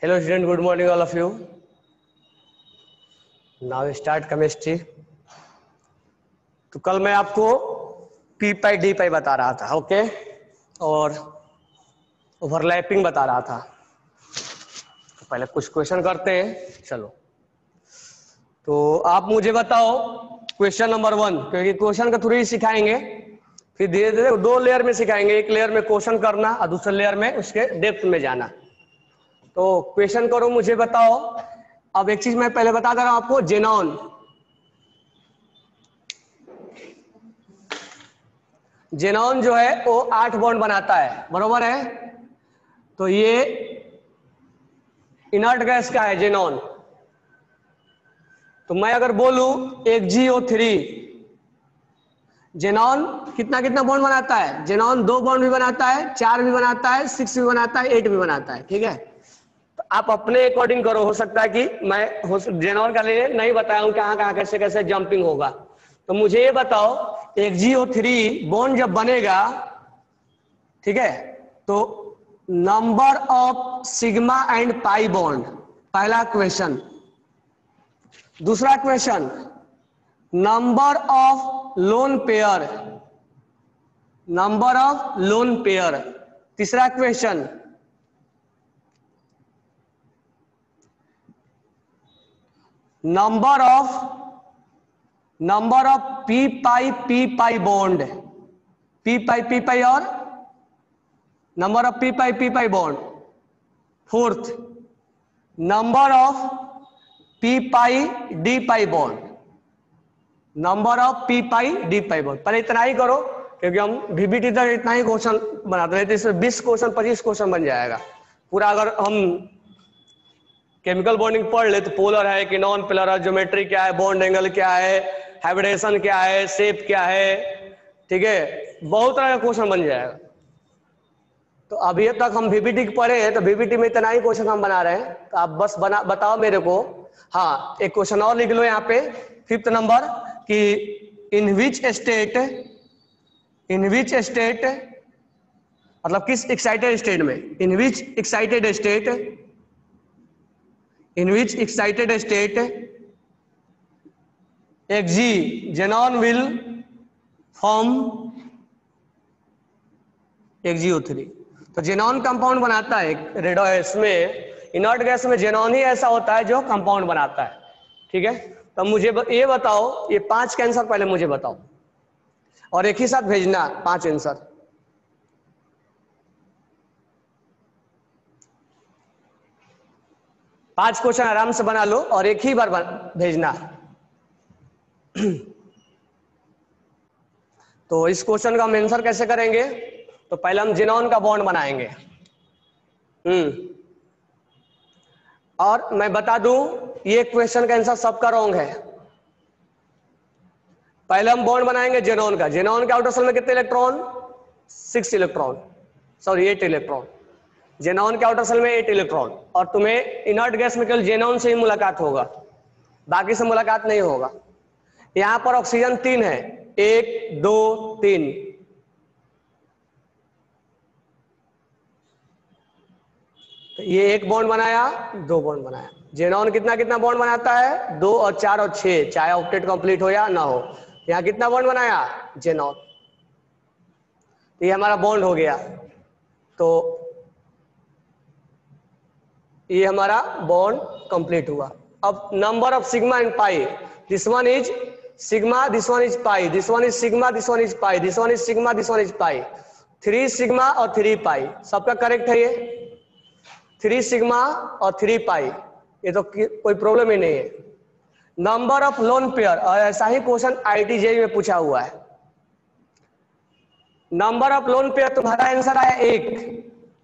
Hello student, good morning all of you. Now we start chemistry. तो कल मैं आपको पी पाई डी पाई बता रहा था, ओके, और ओवरलैपिंग बता रहा था। तो पहले कुछ क्वेश्चन करते हैं, चलो। तो आप मुझे बताओ क्वेश्चन नंबर 1, क्योंकि क्वेश्चन का थ्रू ही सिखाएंगे, फिर धीरे धीरे 2 लेयर में सिखाएंगे। एक लेयर में क्वेश्चन करना और दूसरे लेयर में उसके डेप्थ में जाना। तो क्वेश्चन करो, मुझे बताओ। अब एक चीज मैं पहले बता दे रहा हूं आपको, जेनॉन। जेनॉन जो है वो 8 बॉन्ड बनाता है, बरोबर है। तो ये इनर्ट गैस का है जेनॉन। तो मैं अगर बोलूं एक GO3, जेनॉन कितना कितना बॉन्ड बनाता है? जेनॉन 2 बॉन्ड भी बनाता है, 4 भी बनाता है, 6 भी बनाता है, 8 भी बनाता है, ठीक है। तो आप अपने अकॉर्डिंग करो। हो सकता है कि मैं जेनॉन का लिए नहीं बताया हूं कहां कहां कैसे कैसे जंपिंग होगा। तो मुझे ये बताओ, एक GO3 बॉन्ड जब बनेगा, ठीक है, तो number of sigma and pi bond, पहला क्वेश्चन। दूसरा question, number of lone pair, number of lone pair. तीसरा question, number of p pi bond, p pi और number of p pi bond. Fourth, number of p pi d pi bond, number of p pi d pi bond. पहले इतना ही करो, क्योंकि हम VBT तक इतना ही question बनाते हैं। तो इसमें 20 क्वेश्चन 25 क्वेश्चन बन जाएगा पूरा। अगर हम केमिकल बॉन्डिंग पढ़ ले तो पोलर है कि नॉन पोलर है, ज्योमेट्री क्या है, बॉन्ड एंगल क्या है, हाइब्रिडेशन क्या है, शेप क्या है, ठीक है, बहुत तरह का क्वेश्चन बन जाएगा। तो अभी तक हम VBT पढ़े हैं, तो VBT में इतना ही क्वेश्चन हम बना रहे हैं। तो आप बस बताओ मेरे को। हाँ, एक क्वेश्चन और लिख लो यहाँ पे, 5th नंबर, कि इन विच स्टेट, मतलब किस एक्साइटेड स्टेट में, in which excited state xenon will form एक GO3। तो जेनॉन कंपाउंड बनाता है रेडो में, इनर्ट गैस में जेनॉन ही ऐसा होता है जो कंपाउंड बनाता है, ठीक है। तो मुझे ये बताओ, ये 5 का आंसर पहले मुझे बताओ, और एक ही साथ भेजना 5 आंसर। पांच क्वेश्चन आराम से बना लो और एक ही बार भेजना। तो इस क्वेश्चन का हम आंसर कैसे करेंगे? तो पहले हम जेनॉन का बॉन्ड बनाएंगे। और मैं बता दूं, ये क्वेश्चन का आंसर सबका रॉन्ग है। पहले हम बॉन्ड बनाएंगे जेनॉन का। जेनॉन के आउटर शेल में कितने electron? 6 electron, sorry 8 electron. Xenon के आउटर शेल में 8 इलेक्ट्रॉन। और तुम्हें इनर्ट गैस में केवल जेनॉन से ही मुलाकात होगा, बाकी से मुलाकात नहीं होगा। यहां पर ऑक्सीजन 3 है, 1 2 3। तो ये 1 बॉन्ड बनाया, 2 बॉन्ड बनाया। जेनॉन कितना कितना बॉन्ड बनाता है? 2 और 4 और 6, चाहे ऑक्टेट कंप्लीट हो या ना हो। यहां कितना बॉन्ड बनाया? जेनॉन। तो ये हमारा बॉन्ड हो गया। तो ये हमारा बॉन्ड कंप्लीट हुआ। अब number of sigma and pi, this one is sigma, this one is pi, this one is sigma, this one is pi, this one is sigma, this one is pi. 3 sigma और 3 पाई, सबका correct है ये। 3 sigma और 3 पाई, ये तो कोई problem ही नहीं है। नंबर ऑफ लोन पेयर, और ऐसा ही क्वेश्चन IIT-JEE में पूछा हुआ है। नंबर ऑफ लोन पेयर, तुम्हारा आंसर आया 1।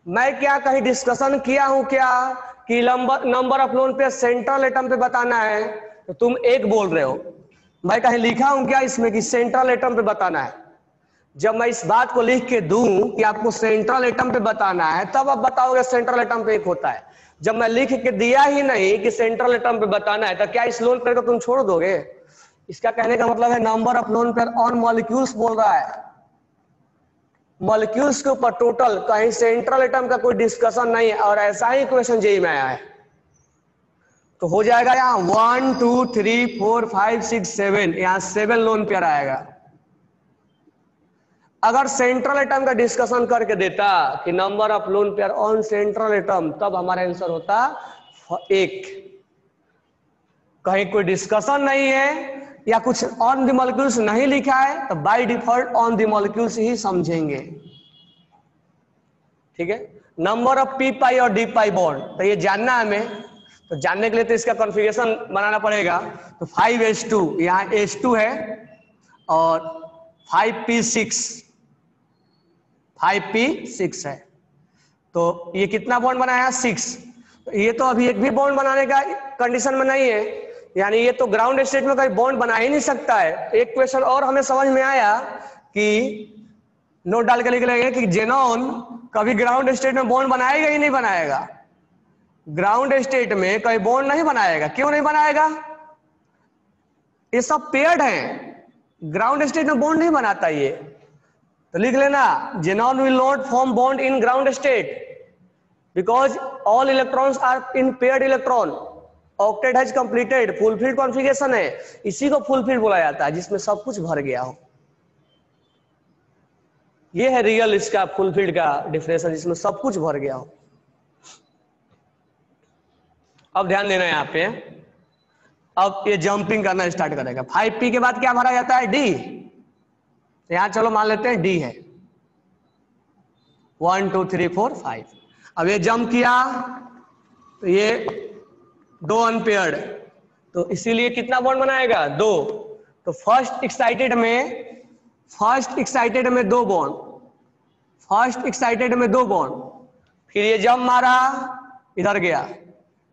मैं क्या कहीं डिस्कशन किया हूं क्या कि number of lone pair central atom पे बताना है? तो तुम 1 बोल रहे हो। मैं कहीं लिखा हूं क्या इसमें कि सेंट्रल एटम पे बताना है? जब मैं इस बात को लिख के दूं कि आपको सेंट्रल एटम पे बताना है, तब आप बताओगे सेंट्रल एटम पे 1 होता है। जब मैं लिख के दिया ही नहीं कि सेंट्रल एटम पे बताना है, तो क्या इस लोन पेयर को तुम छोड़ दोगे? इसका कहने का मतलब है number of lone pair on molecules बोल रहा है। मॉलिक्यूल्स के ऊपर टोटल कहीं सेंट्रल एटम का कोई डिस्कशन नहीं है, और ऐसा ही क्वेश्चन जेईई में आया है, तो हो जाएगा यहाँ 1 2 3 4 5 6 7, यहाँ 7 लोन पेयर आएगा। अगर सेंट्रल एटम का डिस्कशन करके देता कि number of lone pair on central atom, तब हमारा आंसर होता 1। कहीं कोई डिस्कशन नहीं है या कुछ ऑन द मॉलिक्यूल्स नहीं लिखा है, तो by default on the molecules ही समझेंगे। ठीक है, नंबर ऑफ पी पाई और डी पाई बॉन्ड, तो ये जानना है हमें, तो जानने के लिए तो इसका कॉन्फ़िगरेशन बनाना पड़ेगा। तो 5s2, यहाँ s2 है और 5p6 है, तो ये कितना बॉन्ड बनाया 6। ये तो अभी एक भी बॉन्ड बनाने का कंडीशन में नहीं है, यानी ये तो ग्राउंड स्टेट में कोई बॉन्ड बना ही नहीं सकता है। एक क्वेश्चन और हमें समझ में आया कि नोट डाल के लिख लेंगे कि जेनॉन कभी ग्राउंड स्टेट में बॉन्ड बनाएगा ही नहीं बनाएगा। ग्राउंड स्टेट में कोई बॉन्ड नहीं बनाएगा। क्यों नहीं बनाएगा? ये सब पेयर्ड हैं, ग्राउंड स्टेट में बॉन्ड नहीं बनाता ये। तो लिख लेना, xenon will not form bond in ground state because all electrons are in paired electron. Octet has completed, fulfilled configuration है, इसी को फुलफिल्ड बोला जाता है जिसमें सब कुछ भर गया हो। ये है रियल इसका फुलफिल्ड का डिफिनेशन, जिसमें सब कुछ भर गया हो। अब ध्यान देना है यहाँ पे, अब ये जंपिंग करना स्टार्ट करेगा। 5p के बाद क्या भरा जाता है? डी। यहां चलो मान लेते हैं डी है, 1 2 3 4 5। अब ये जंप किया तो ये 2 अनपेयर्ड, तो इसीलिए कितना बॉन्ड बनाएगा? 2। तो फर्स्ट एक्साइटेड में 2 बॉन्ड, फर्स्ट एक्साइटेड में 2 बॉन्ड, फिर ये जंप मारा इधर गया,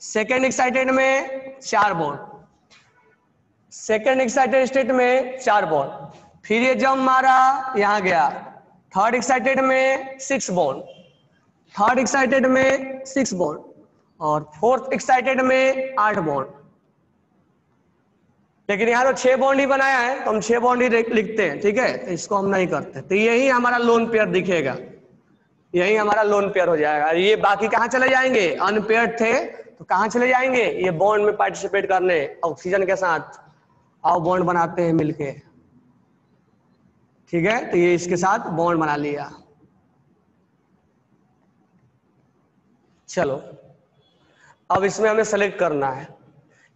सेकेंड एक्साइटेड में 4 बॉन्ड, सेकेंड एक्साइटेड स्टेट में 4 बॉन्ड, फिर ये जंप मारा यहां गया, थर्ड एक्साइटेड में 6 बॉन्ड, थर्ड एक्साइटेड में 6 बॉन्ड, और फोर्थ एक्साइटेड में 8 बॉन्ड। लेकिन यहां तो 6 बॉन्ड ही बनाया है, तो हम 6 बॉन्ड ही लिखते हैं। ठीक है, तो इसको हम नहीं करते, तो यही हमारा लोन पेयर दिखेगा, यही हमारा लोन पेयर हो जाएगा। ये बाकी कहां चले जाएंगे? अनपेयर्ड थे तो कहां चले जाएंगे? ये बॉन्ड में पार्टिसिपेट करने ऑक्सीजन के साथ। आओ बॉन्ड बनाते हैं मिलके। ठीक है, तो ये इसके साथ बॉन्ड बना लिया। चलो अब इसमें हमें सेलेक्ट करना है।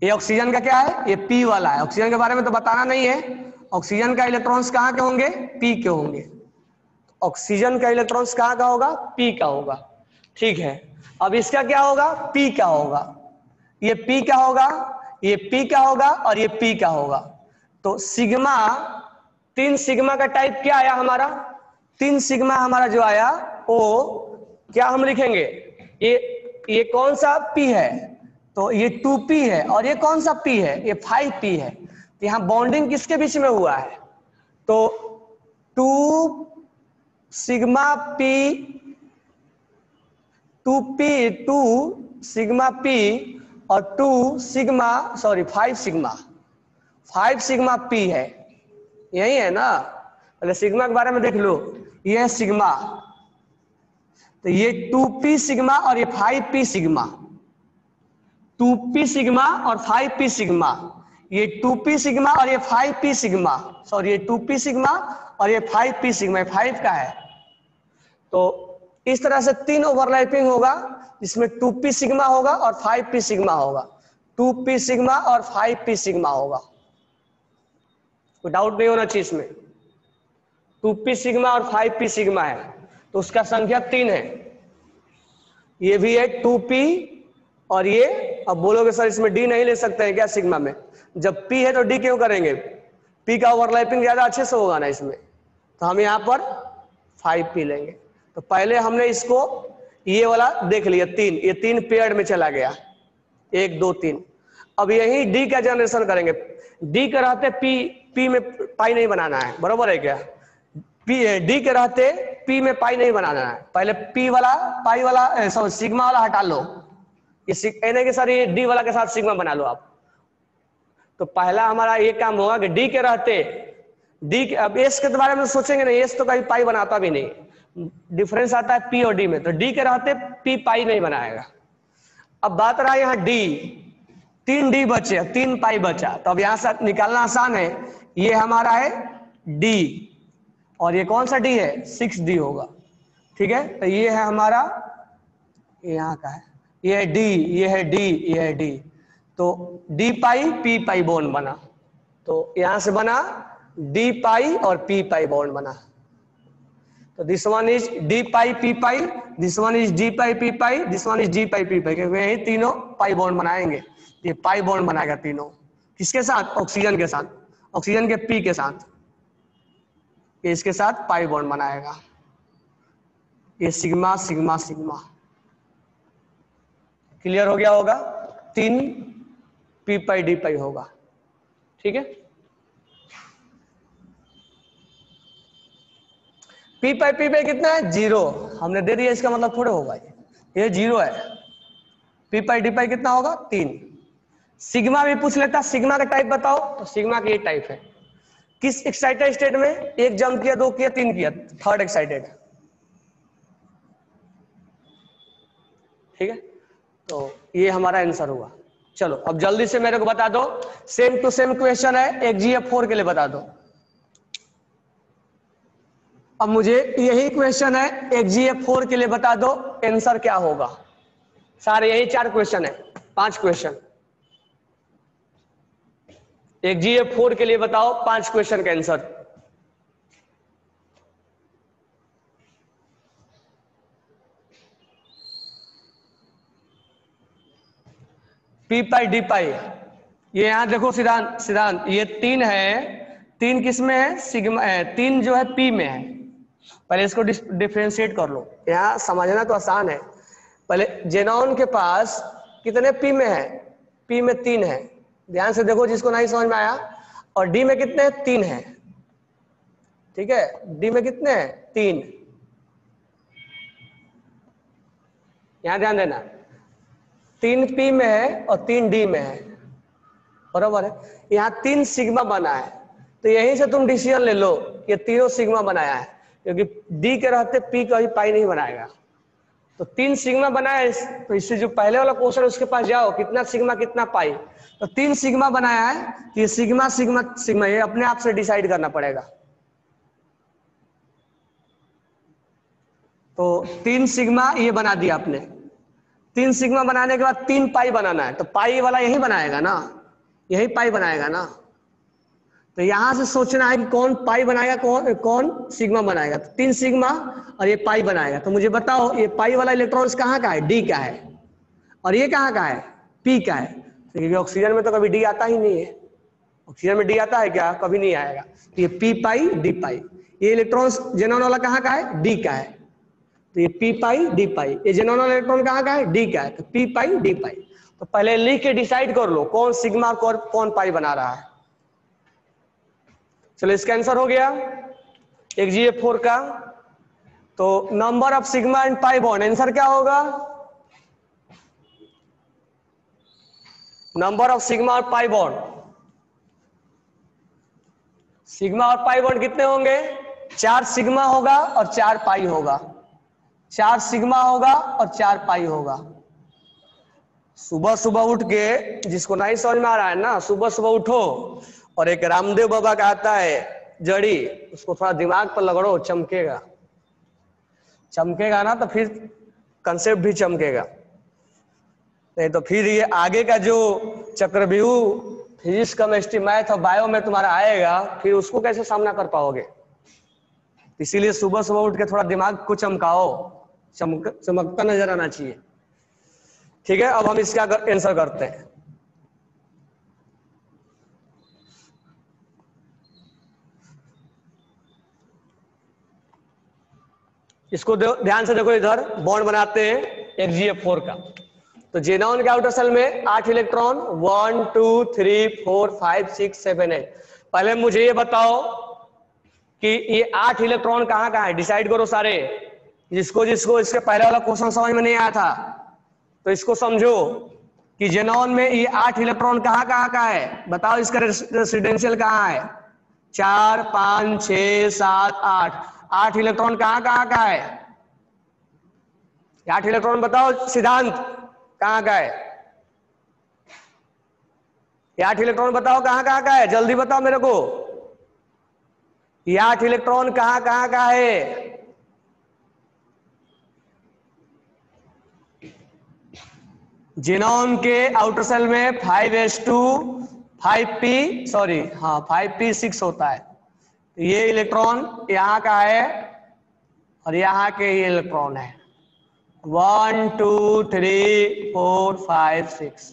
ये ऑक्सीजन का क्या है? ये पी वाला है। ऑक्सीजन के बारे में तो बताना नहीं है। ऑक्सीजन का इलेक्ट्रॉन्स कहाँ के होंगे? पी के होंगे। ऑक्सीजन का इलेक्ट्रॉन्स कहाँ का होगा? पी का होगा। ठीक है, अब इसका क्या होगा? पी का होगा। ये पी का होगा, ये पी का होगा और ये पी का होगा। तो सिग्मा, 3 सिग्मा का टाइप क्या आया हमारा? 3 सिग्मा हमारा जो आया वो क्या हम लिखेंगे? ये कौन सा पी है? तो ये 2p है, और ये कौन सा p है? ये 5p है। तो यहां बॉन्डिंग किसके बीच में हुआ है? तो 2 सिग्मा p, 2 सिग्मा p और 5 सिग्मा p है। यही है ना? पहले सिग्मा के बारे में देख लो, ये है सिग्मा, तो ये 2p सिग्मा और ये 5p सिग्मा, 2p सिग्मा और 5p सिग्मा, ये 2p सिग्मा और ये 5p सिग्मा, सॉरी ये 2p सिग्मा और ये 5p सिग्मा, 5 का है। तो इस तरह से 3 ओवरलैपिंग होगा, जिसमें 2p सिग्मा होगा और 5p सिग्मा होगा, 2p सिग्मा और 5p सिग्मा होगा। कोई डाउट नहीं होना चाहिए इसमें। 2p सिग्मा और 5p सिग्मा है, तो उसका संख्या 3 है। ये भी है 2p, और ये, अब बोलोगे सर इसमें d नहीं ले सकते हैं क्या सिग्मा में? जब p है तो d क्यों करेंगे? p का ओवरलैपिंग ज्यादा अच्छे से होगा ना इसमें, तो हम यहाँ पर 5p लेंगे। तो पहले हमने इसको ये वाला देख लिया 3, ये 3 पेयर में चला गया, 1 2 3। अब यही d का जनरेशन करेंगे। d के रहते p में पाई नहीं बनाना है, बरोबर है क्या? d के रहते p में पाई नहीं बनाना है। पहले p वाला पाई वाला सिग्मा वाला हटा लो, ये के साथ ये d वाला के साथ सिग्मा बना लो आप। तो पहला हमारा ये काम होगा कि d के रहते अब s के बारे में सोचेंगे नहीं, s तो कहीं पाई बनाता भी नहीं, डिफरेंस आता है पी और डी में, तो डी के रहते पी पाई नहीं बनाएगा। अब बात रहा यहाँ डी, 3 डी बचे, 3 पाई बचा, तो अब यहाँ से निकालना आसान है। ये हमारा है डी और ये कौन सा डी है, 6D होगा। ठीक है, तो ये है हमारा, यहाँ का है, ये है डी, ये है डी, ये है डी, तो D pi P pi bond बना। तो यहां से बना डी पाई और पी पाई बॉन्ड बना। तो this one is d pi P pi, this one is d pi P pi, this one is d pi P pi, क्योंकि यही तीनों पाई बॉन्ड बनाएंगे। ये पाई बॉन्ड बनाएगा तीनों, किसके साथ, ऑक्सीजन के साथ, ऑक्सीजन के पी के साथ, ये इसके साथ पाई बॉन्ड बनाएगा। ये सिग्मा सिग्मा सिग्मा, क्लियर हो गया होगा, 3 पी पाई डी पाई होगा। ठीक है, पी पाई कितना है, 0, हमने दे दिया, इसका मतलब थोड़े होगा, ये 0 है। पी पाई डी पाई कितना होगा, 3। सिग्मा भी पूछ लेता, सिग्मा का टाइप बताओ, तो सिग्मा की ये टाइप है। किस एक्साइटेड स्टेट में, 1 जंप किया, 2 किया, 3 किया, 3rd एक्साइटेड। ठीक है, तो ये हमारा आंसर हुआ। चलो अब जल्दी से मेरे को बता दो, सेम टू सेम क्वेश्चन है, एक GF4 के लिए बता दो। अब मुझे यही क्वेश्चन है, एक GF4 के लिए बता दो आंसर क्या होगा। सारे यही 4 क्वेश्चन है, 5 क्वेश्चन। एक GF4 के लिए बताओ 5 क्वेश्चन का आंसर। पी पाई डी पाई, ये यहां देखो सिद्धांत, सिद्धांत ये 3 है, 3 किस में है, सिग्मा है, 3 जो है पी में है। पहले इसको डिफरेंशिएट कर लो, यहाँ समझना तो आसान है। पहले जेनॉन के पास कितने पी में है, पी में 3 है, ध्यान से देखो जिसको नहीं समझ में आया। और डी में कितने हैं, 3 है। ठीक है, डी में कितने हैं, 3, यहां ध्यान देना, 3 पी में है और 3 डी में है, बराबर है। यहाँ 3 सिग्मा बना है, तो यहीं से तुम डिसीजन ले लो, ये तीनों सिग्मा बनाया है, क्योंकि डी के रहते पी कभी पाई नहीं बनाएगा। तो 3 सिग्मा बनाया, तो इससे जो पहले वाला क्वेश्चन उसके पास जाओ, कितना सिग्मा कितना पाई, तो 3 सिग्मा बनाया है, ये सिग्मा सिग्मा सिग्मा, ये अपने आप से डिसाइड करना पड़ेगा। तो 3 सिग्मा ये बना दिया आपने, 3 सिग्मा बनाने के बाद 3 पाई बनाना है, तो पाई वाला यही बनाएगा ना, यही पाई बनाएगा ना। तो यहां से सोचना है कि कौन पाई बनाएगा, कौन सिग्मा बनाएगा। तो 3 सिग्मा और ये पाई बनाएगा। तो मुझे बताओ ये पाई वाला इलेक्ट्रॉन्स कहाँ का है, डी का है, और ये कहाँ का है, पी का है। तो क्योंकि ऑक्सीजन में तो कभी डी आता ही नहीं है, ऑक्सीजन में डी आता है क्या, कभी नहीं आएगा। तो ये पी पाई डी पाई, ये इलेक्ट्रॉन्स जेनॉन वाला कहाँ का है, डी का है, तो ये पी पाई डी पाई। ये जेनॉन वाला इलेक्ट्रॉन कहाँ का है, डी का है, तो पी पाई डी पाई। तो पहले लिख के डिसाइड कर लो कौन सिग्मा कौन पाई बना रहा है। चलो इसका आंसर हो गया एक GF4 का। तो number of sigma and pi bond, answer क्या होगा, नंबर ऑफ सिग्मा और पाई बॉन्ड, सिग्मा और पाई बॉन्ड कितने होंगे, 4 सिग्मा होगा और 4 पाई होगा, 4 सिग्मा होगा और 4 पाई होगा। सुबह सुबह उठ के, जिसको नहीं समझ में आ रहा है ना, सुबह सुबह उठो और एक रामदेव बाबा का आता है जड़ी, उसको थोड़ा दिमाग पर लगड़ो, चमकेगा, चमकेगा ना, तो फिर कंसेप्ट भी चमकेगा। नहीं तो फिर ये आगे का जो चक्रव्यूह फिजिक्स केमिस्ट्री मैथ और बायो में तुम्हारा आएगा, फिर उसको कैसे सामना कर पाओगे। इसीलिए सुबह सुबह उठ के थोड़ा दिमाग को चमकाओ, चमकता नजर आना चाहिए। ठीक है, अब हम इसका आंसर करते हैं। इसको ध्यान से देखो, इधर बॉन्ड बनाते हैं एक GF4 का। तो जेनॉन के आउटर सेल में 8 इलेक्ट्रॉन, 1 2 3 4 5 6 7 8। पहले मुझे ये बताओ कि ये 8 इलेक्ट्रॉन कहाँ कहाँ है, डिसाइड करो सारे। जिसको जिसको इसके पहले वाला क्वेश्चन समझ में नहीं आया था, तो इसको समझो कि जेनॉन में ये 8 इलेक्ट्रॉन कहाँ कहाँ का है, बताओ इसका रेसिडेंशियल कहाँ है, 4 5 6 7 8। 8 इलेक्ट्रॉन कहाँ कहाँ का है? 8 इलेक्ट्रॉन बताओ सिद्धांत, कहाँ का है? 8 इलेक्ट्रॉन बताओ कहाँ कहाँ का है, जल्दी बताओ मेरे को। 8 इलेक्ट्रॉन कहाँ कहाँ का है? जिनोन के आउटर सेल में 5s2 5p सॉरी हाँ 5p6 होता है। ये इलेक्ट्रॉन यहाँ का है और यहाँ के ये इलेक्ट्रॉन है 1 2 3 4 5 6।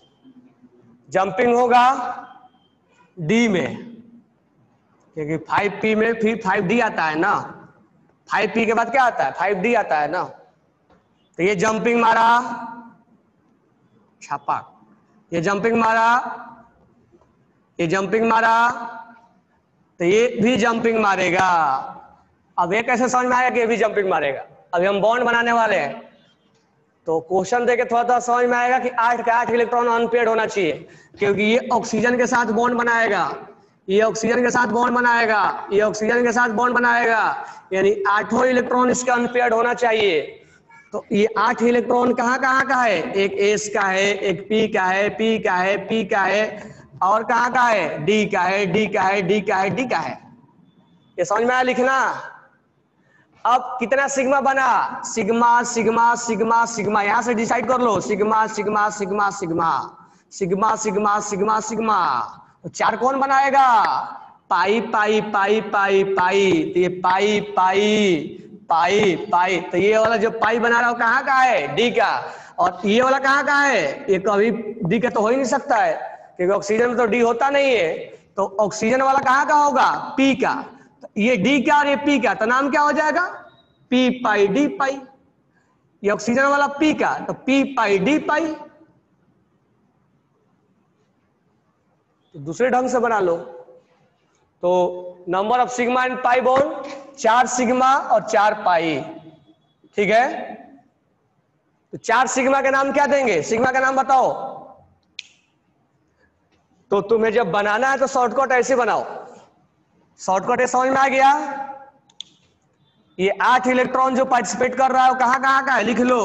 जंपिंग होगा डी में, क्योंकि 5p में फिर 5d आता है ना, 5p के बाद क्या आता है? 5d आता है ना। तो ये जंपिंग मारा छापा, ये जंपिंग मारा, ये जंपिंग मारा, तो ये भी जंपिंग मारेगा। अब ये कैसे समझ में आया कि ये भी जंपिंग मारेगा? अभी हम बॉन्ड बनाने वाले हैं, तो क्वेश्चन देके थोड़ा थोड़ा समझ में आएगा कि 8 का 8 इलेक्ट्रॉन अनपेयर्ड होना चाहिए, क्योंकि ये ऑक्सीजन के साथ बॉन्ड बनाएगा, ये ऑक्सीजन के साथ बॉन्ड बनाएगा, ये ऑक्सीजन के साथ बॉन्ड बनाएगा, यानी 8 इलेक्ट्रॉन इसका अनपेयर्ड होना चाहिए। तो ये 8 इलेक्ट्रॉन कहाँ कहाँ का है? एक एस का है, एक पी का है, पी का है, पी का है, और कहाँ का है? डी का है, डी का है, डी का है, डी का है। ये समझ में आया लिखना? अब कितना सिग्मा बना? सिग्मा सिग्मा सिग्मा सिग्मा, यहां से डिसाइड कर लो, sigma sigma sigma sigma sigma sigma sigma sigma. तो 4 कौन बनाएगा? पाई पाई पाई पाई पाई, तो ये पाई पाई पाई पाई, तो ये वाला जो पाई बना रहा हो कहाँ का है? डी का। और ये वाला कहाँ का है? ये कभी डी का तो हो ही नहीं सकता है, क्योंकि ऑक्सीजन में तो डी होता नहीं है। तो ऑक्सीजन वाला कहाँ का होगा? पी का। तो ये डी का और ये पी का, तो नाम क्या हो जाएगा? पी पाई डी पाई। ये ऑक्सीजन वाला पी का, तो पी पाई डी पाई। तो दूसरे ढंग से बना लो, तो number of sigma and pi bond 4 sigma और 4 पाई, ठीक है। तो 4 सिग्मा का नाम क्या देंगे? सिग्मा का नाम बताओ। तो तुम्हें जब बनाना है तो शॉर्टकट ऐसे बनाओ, शॉर्टकट ये समझ में आ गया। ये 8 इलेक्ट्रॉन जो पार्टिसिपेट कर रहा है वो कहाँ कहाँ का है? लिख लो।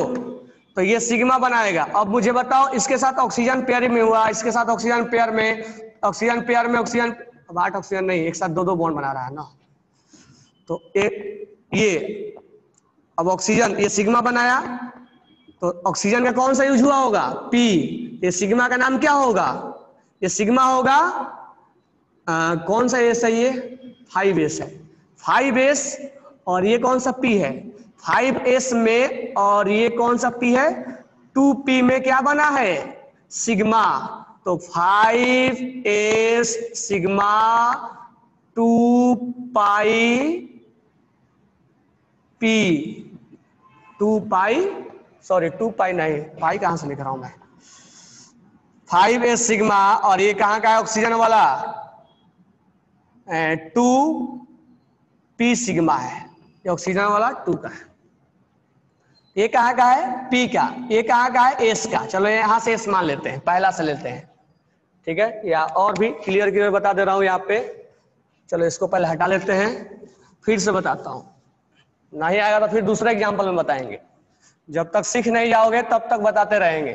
तो ये सिग्मा बनाएगा। अब मुझे बताओ, इसके साथ ऑक्सीजन पेयर में हुआ, इसके साथ ऑक्सीजन पेयर में, ऑक्सीजन पेयर में ऑक्सीजन, अब 8 ऑक्सीजन नहीं, एक साथ 2-2 बॉन्ड बना रहा है ना। तो ये अब ऑक्सीजन, ये सिग्मा बनाया, तो ऑक्सीजन का कौन सा यूज हुआ होगा? पी। ये सिग्मा का नाम क्या होगा? ये सिग्मा होगा कौन सा एस है? ये 5s है, 5s। और ये कौन सा पी है? 5s में, और ये कौन सा पी है? 2p में क्या बना है? सिग्मा। तो 5s सिग्मा 2 पाई पी, 2 पाई, सॉरी 2 पाई नहीं, पाई कहां से लिख रहा हूं मैं? 5s सिग्मा, और ये कहां का है? ऑक्सीजन वाला 2p सिग्मा है, ये ऑक्सीजन वाला 2 का है। ये कहां का है? p का। ये कहां का है? s का। चलो यहां से s मान लेते हैं, पहला से लेते हैं, ठीक है। या और भी क्लियर क्लियर बता दे रहा हूं यहाँ पे। चलो इसको पहले हटा लेते हैं, फिर से बताता हूं, नहीं आएगा तो फिर दूसरे एग्जाम्पल में बताएंगे। जब तक सीख नहीं जाओगे तब तक बताते रहेंगे।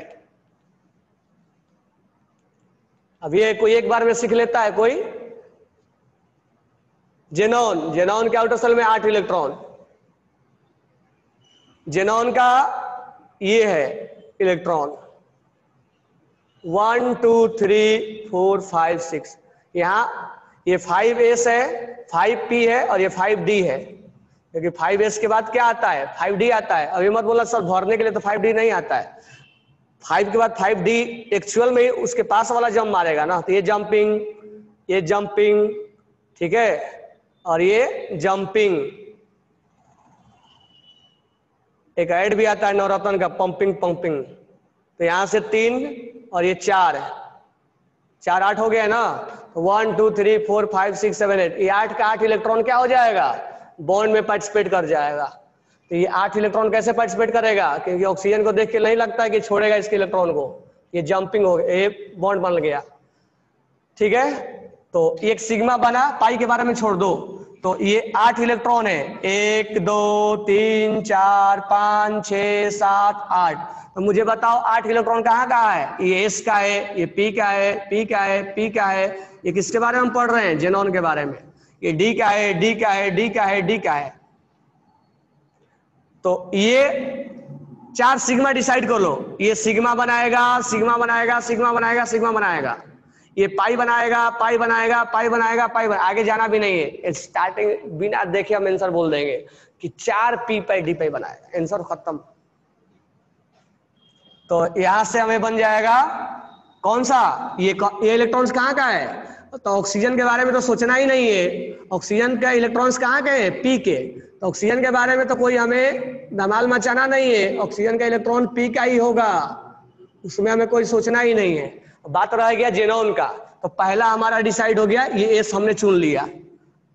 अब ये कोई एक बार में सीख लेता है कोई? जेनॉन, जेनॉन के आउटर सेल में 8 इलेक्ट्रॉन, जेनॉन का ये है इलेक्ट्रॉन 1 2 3 4 5 6। यहां ये 5s है, 5p है, और ये 5d है, क्योंकि 5s के बाद क्या आता है? 5d आता है। अभी मत बोला सर भरने के लिए तो 5d नहीं आता है, 5 के बाद 5d एक्चुअल में उसके पास वाला जंप मारेगा ना। तो ये जंपिंग, ये जंपिंग, ठीक है, और ये जंपिंग। एक ऐड भी आता है नवरत्न का, पंपिंग पंपिंग। तो यहां से 3 और ये 4, 4 8 हो गया ना। 1 2 3 4 5 6 7 8, ये 8 का 8 इलेक्ट्रॉन क्या हो जाएगा? बॉन्ड में पार्टिसिपेट कर जाएगा। तो ये 8 इलेक्ट्रॉन कैसे पार्टिसिपेट करेगा? क्योंकि ऑक्सीजन को देख के नहीं लगता है कि छोड़ेगा इसके इलेक्ट्रॉन को, ये जंपिंग हो गया, ये बॉन्ड बन गया, ठीक है। तो एक सिग्मा बना, पाई के बारे में छोड़ दो। तो ये 8 इलेक्ट्रॉन है, 1 2 3 4 5 6 7 8। तो मुझे बताओ 8 इलेक्ट्रॉन कहाँ कहाँ है? ये एस का है, ये पी का है, पी का है, पी का है। ये किसके बारे में हम पढ़ रहे हैं? जेनॉन के बारे में। ये डी का है, डी का है, डी का है, डी का है। तो ये 4 सिग्मा डिसाइड कर लो। ये सिग्मा बनाएगा, सिग्मा बनाएगा, सिग्मा बनाएगा, सिग्मा बनाएगा। ये पाई बनाएगा, पाई बनाएगा, पाई बनाएगा, पाई बनाएगा। आगे जाना भी नहीं है, स्टार्टिंग बिना देखे हम आंसर बोल देंगे कि 4 पी पाई डी पाई बनाएगा, आंसर खत्म। तो यहां से हमें बन जाएगा कौन सा? ये इलेक्ट्रॉन्स कहाँ का है? तो ऑक्सीजन के बारे में तो सोचना ही नहीं है। ऑक्सीजन का इलेक्ट्रॉन्स कहाँ के हैं? पी के। तो ऑक्सीजन के बारे में तो कोई हमें धमाल मचाना नहीं है। ऑक्सीजन का इलेक्ट्रॉन पी का ही होगा, उसमें हमें कोई सोचना ही नहीं है। बात रह गया जेनॉन का। तो पहला हमारा डिसाइड हो गया, ये एस हमने चुन लिया।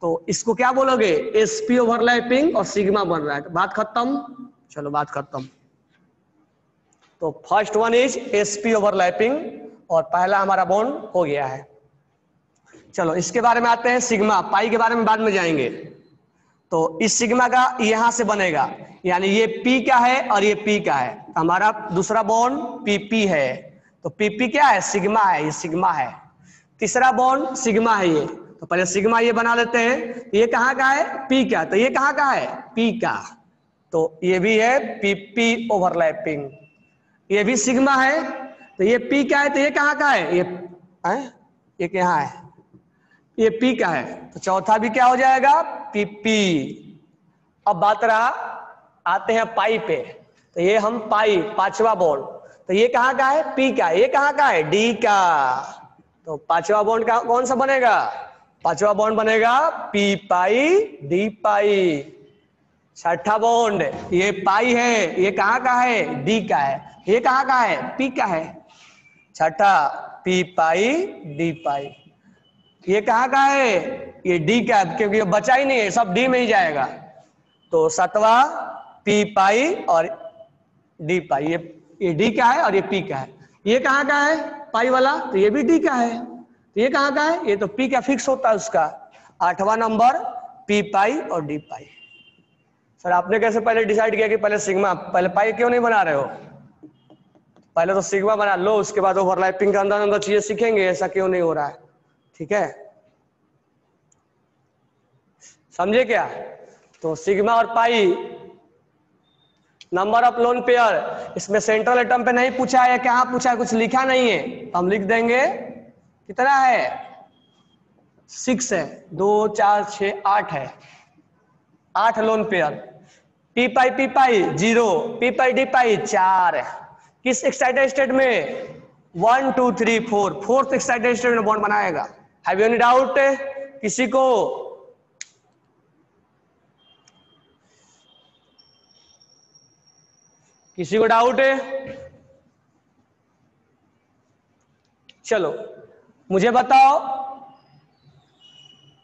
तो इसको क्या बोलोगे? एसपी ओवरलैपिंग और सिग्मा बन रहा है। बात खत्म। चलो बात खत्म। तो first one is SP overlapping और पहला हमारा बॉन्ड हो गया है। चलो इसके बारे में आते हैं। सिग्मा पाई के बारे में बाद में जाएंगे। तो इस सिग्मा का यहां से बनेगा, यानी ये पी का है और ये पी का है। हमारा दूसरा बॉन्ड पीपी है। तो पीपी क्या है? सिग्मा है, ये सिग्मा है। तीसरा बॉन्ड सिग्मा है ये। तो पहले सिग्मा ये बना लेते हैं। ये कहाँ का है? पी का। तो ये कहाँ का है? पी का। तो ये भी है पीपी ओवरलैपिंग। ये भी सिग्मा है। तो ये पी का है। तो ये कहाँ का है? ये कहाँ है? ये पी का है। तो चौथा भी क्या हो जाएगा? पीपी। अब बात रहा, आते हैं पाई पे। तो ये हम पाई, पांचवा बॉन्ड। तो ये कहाँ का है? पी का। ये कहाँ का है? डी का। तो पांचवा बॉन्ड का कौन सा बनेगा? पांचवा बॉन्ड बनेगा पी पाई डी पाई। छठा बॉन्ड ये पाई है, ये कहाँ का है? डी का है। ये कहाँ का है? पी का है। छठा पी पाई डी पाई। ये कहाँ का है? ये डी का, क्योंकि ये बचा ही नहीं है, सब डी में ही जाएगा। तो सातवा पी पाई और डी पाई। ये डी का है और ये पी का है। ये कहाँ का है? पाई वाला। तो ये भी डी का है। तो ये कहाँ का है? ये तो पी का फिक्स होता है उसका। आठवां नंबर पी पाई और डी पाई। सर आपने कैसे पहले डिसाइड किया कि पहले सिग्मा, पहले पाई क्यों नहीं बना रहे हो? पहले तो सिग्मा बना लो, उसके बाद ओवरलैपिंग का अंदर अंदर चीजें सीखेंगे। ऐसा क्यों नहीं हो रहा है? ठीक है, समझे क्या? तो सिग्मा और पाई नंबर ऑफ लोन पेयर, इसमें सेंट्रल एटम पे नहीं पूछा है, कहाँ पूछा है? कुछ लिखा नहीं है। हम लिख देंगे कितना है? 6 है। 2 4 6 8 है। 8 lone pair. P pi 0, p pi d पाई 4। किस एक्साइटेड स्टेट में? 1 2 3 4, फोर्थ एक्साइटेड स्टेट में बॉन्ड बनाएगा। हैव यू एनी डाउट किसी को? किसी को डाउट है? चलो मुझे बताओ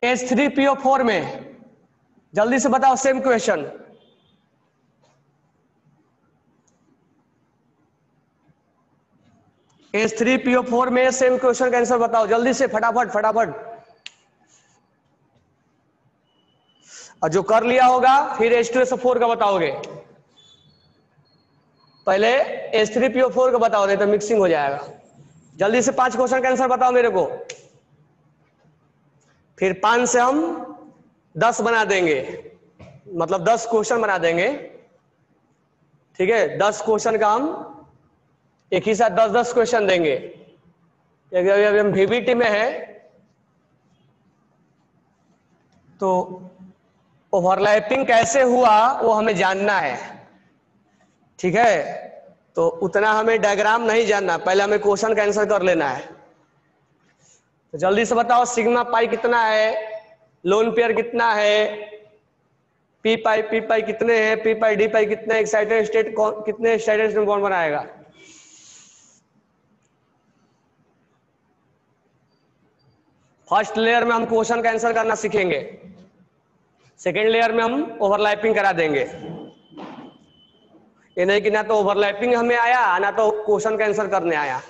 H3PO4 में, जल्दी से बताओ सेम क्वेश्चन। H3PO4 में सेम क्वेश्चन का आंसर बताओ जल्दी से, फटाफट फटाफट। और जो कर लिया होगा फिर H2SO4 का बताओगे। पहले H3PO4 का बताओ, नहीं तो मिक्सिंग हो जाएगा। जल्दी से 5 क्वेश्चन का आंसर बताओ मेरे को। फिर 5 से हम 10 बना देंगे, मतलब 10 क्वेश्चन बना देंगे। ठीक है, 10 क्वेश्चन का हम एक ही साथ 10-10 क्वेश्चन देंगे। अभी हम VBT में है तो ओवरलैपिंग कैसे हुआ वो हमें जानना है। ठीक है, तो उतना हमें डायग्राम नहीं जानना, पहले हमें क्वेश्चन का आंसर कर लेना है। तो जल्दी से बताओ सिग्मा पाई कितना है, लोन पेयर कितना है, पी पाई कितने हैं, पी पाई डी पाई कितने, एक्साइटेड स्टेट कितने एक्साइटेड स्टेट में बॉन्ड बनाएगा। फर्स्ट लेयर में हम क्वेश्चन का आंसर करना सीखेंगे, सेकेंड लेयर में हम ओवरलैपिंग करा देंगे। ये नहीं कि ना तो ओवरलैपिंग हमें आया ना तो क्वेश्चन का आंसर करने आया।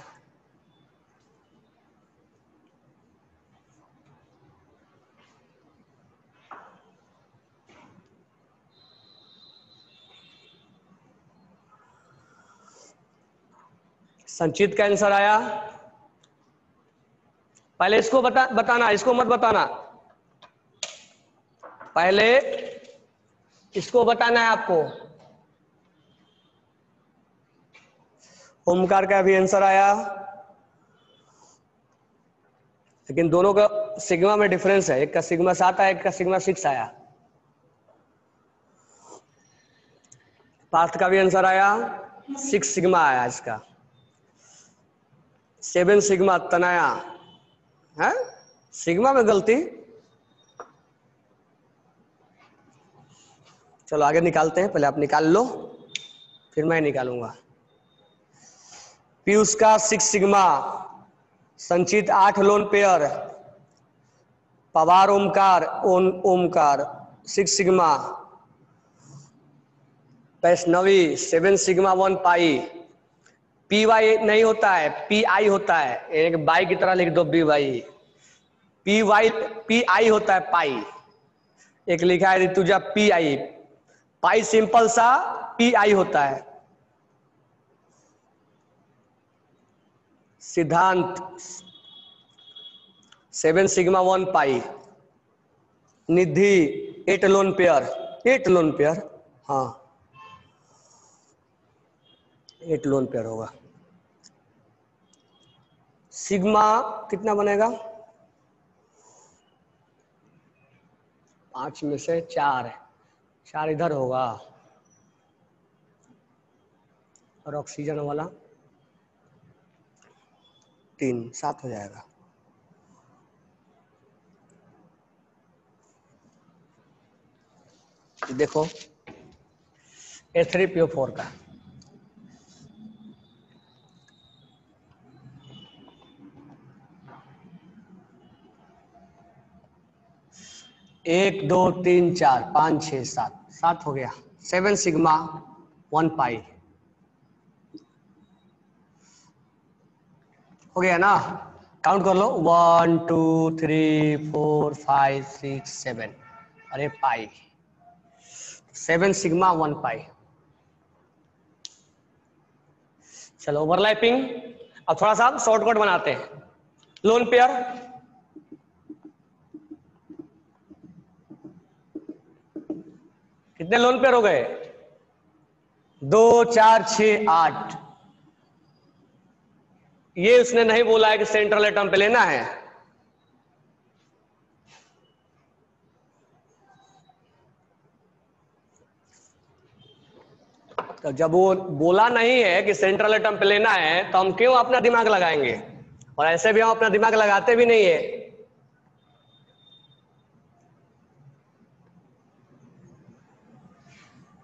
संचित का आंसर आया। पहले इसको बताना, इसको मत बताना, पहले इसको बताना है आपको। ओमकार का भी आंसर आया, लेकिन दोनों का सिग्मा में डिफरेंस है, एक का सिग्मा 7 आया, एक का सिग्मा 6 आया। पार्थ का भी आंसर आया, 6 सिग्मा आया इसका, 7 सिग्मा तनाया है, सिग्मा में गलती। चलो आगे निकालते हैं, पहले आप निकाल लो फिर मैं निकालूंगा। पीयूष का 6 सिग्मा, संचित 8 lone pair, Pawar Omkar Omkar 6 sigma, Vaishnavi 7 sigma 1 पाई। पी वाई नहीं होता है, पी आई होता है, एक बाई की तरह लिख दो, B Y, P Y P I होता है पाई। एक लिखा है Rutuja P I, pi simple सा पी आई होता है। Siddhant 7 sigma 1 pi. Nidhi 8 lone pair, 8 lone pair, हाँ 8 लोन पेयर होगा। सिग्मा कितना बनेगा, 5 में से 4 है, 4 इधर होगा, और ऑक्सीजन वाला 3, 7 हो जाएगा। देखो H3PO4 का 1 2 3 4 5 6 7, 7 हो गया। 7 सिग्मा 1 पाई हो गया ना, काउंट कर लो, 1 2 3 4 5 6 7, अरे पाई, 7 सिग्मा 1 पाई। चलो ओवरलैपिंग, अब थोड़ा सा शॉर्टकट बनाते हैं। लोन पेयर, कितने लोन पेयर हो गए, 2 4 6 8। ये उसने नहीं बोला है कि सेंट्रल एटम पे लेना है, तो जब वो बोला नहीं है कि सेंट्रल एटम पे लेना है तो हम क्यों अपना दिमाग लगाएंगे, और ऐसे भी हम अपना दिमाग लगाते भी नहीं है।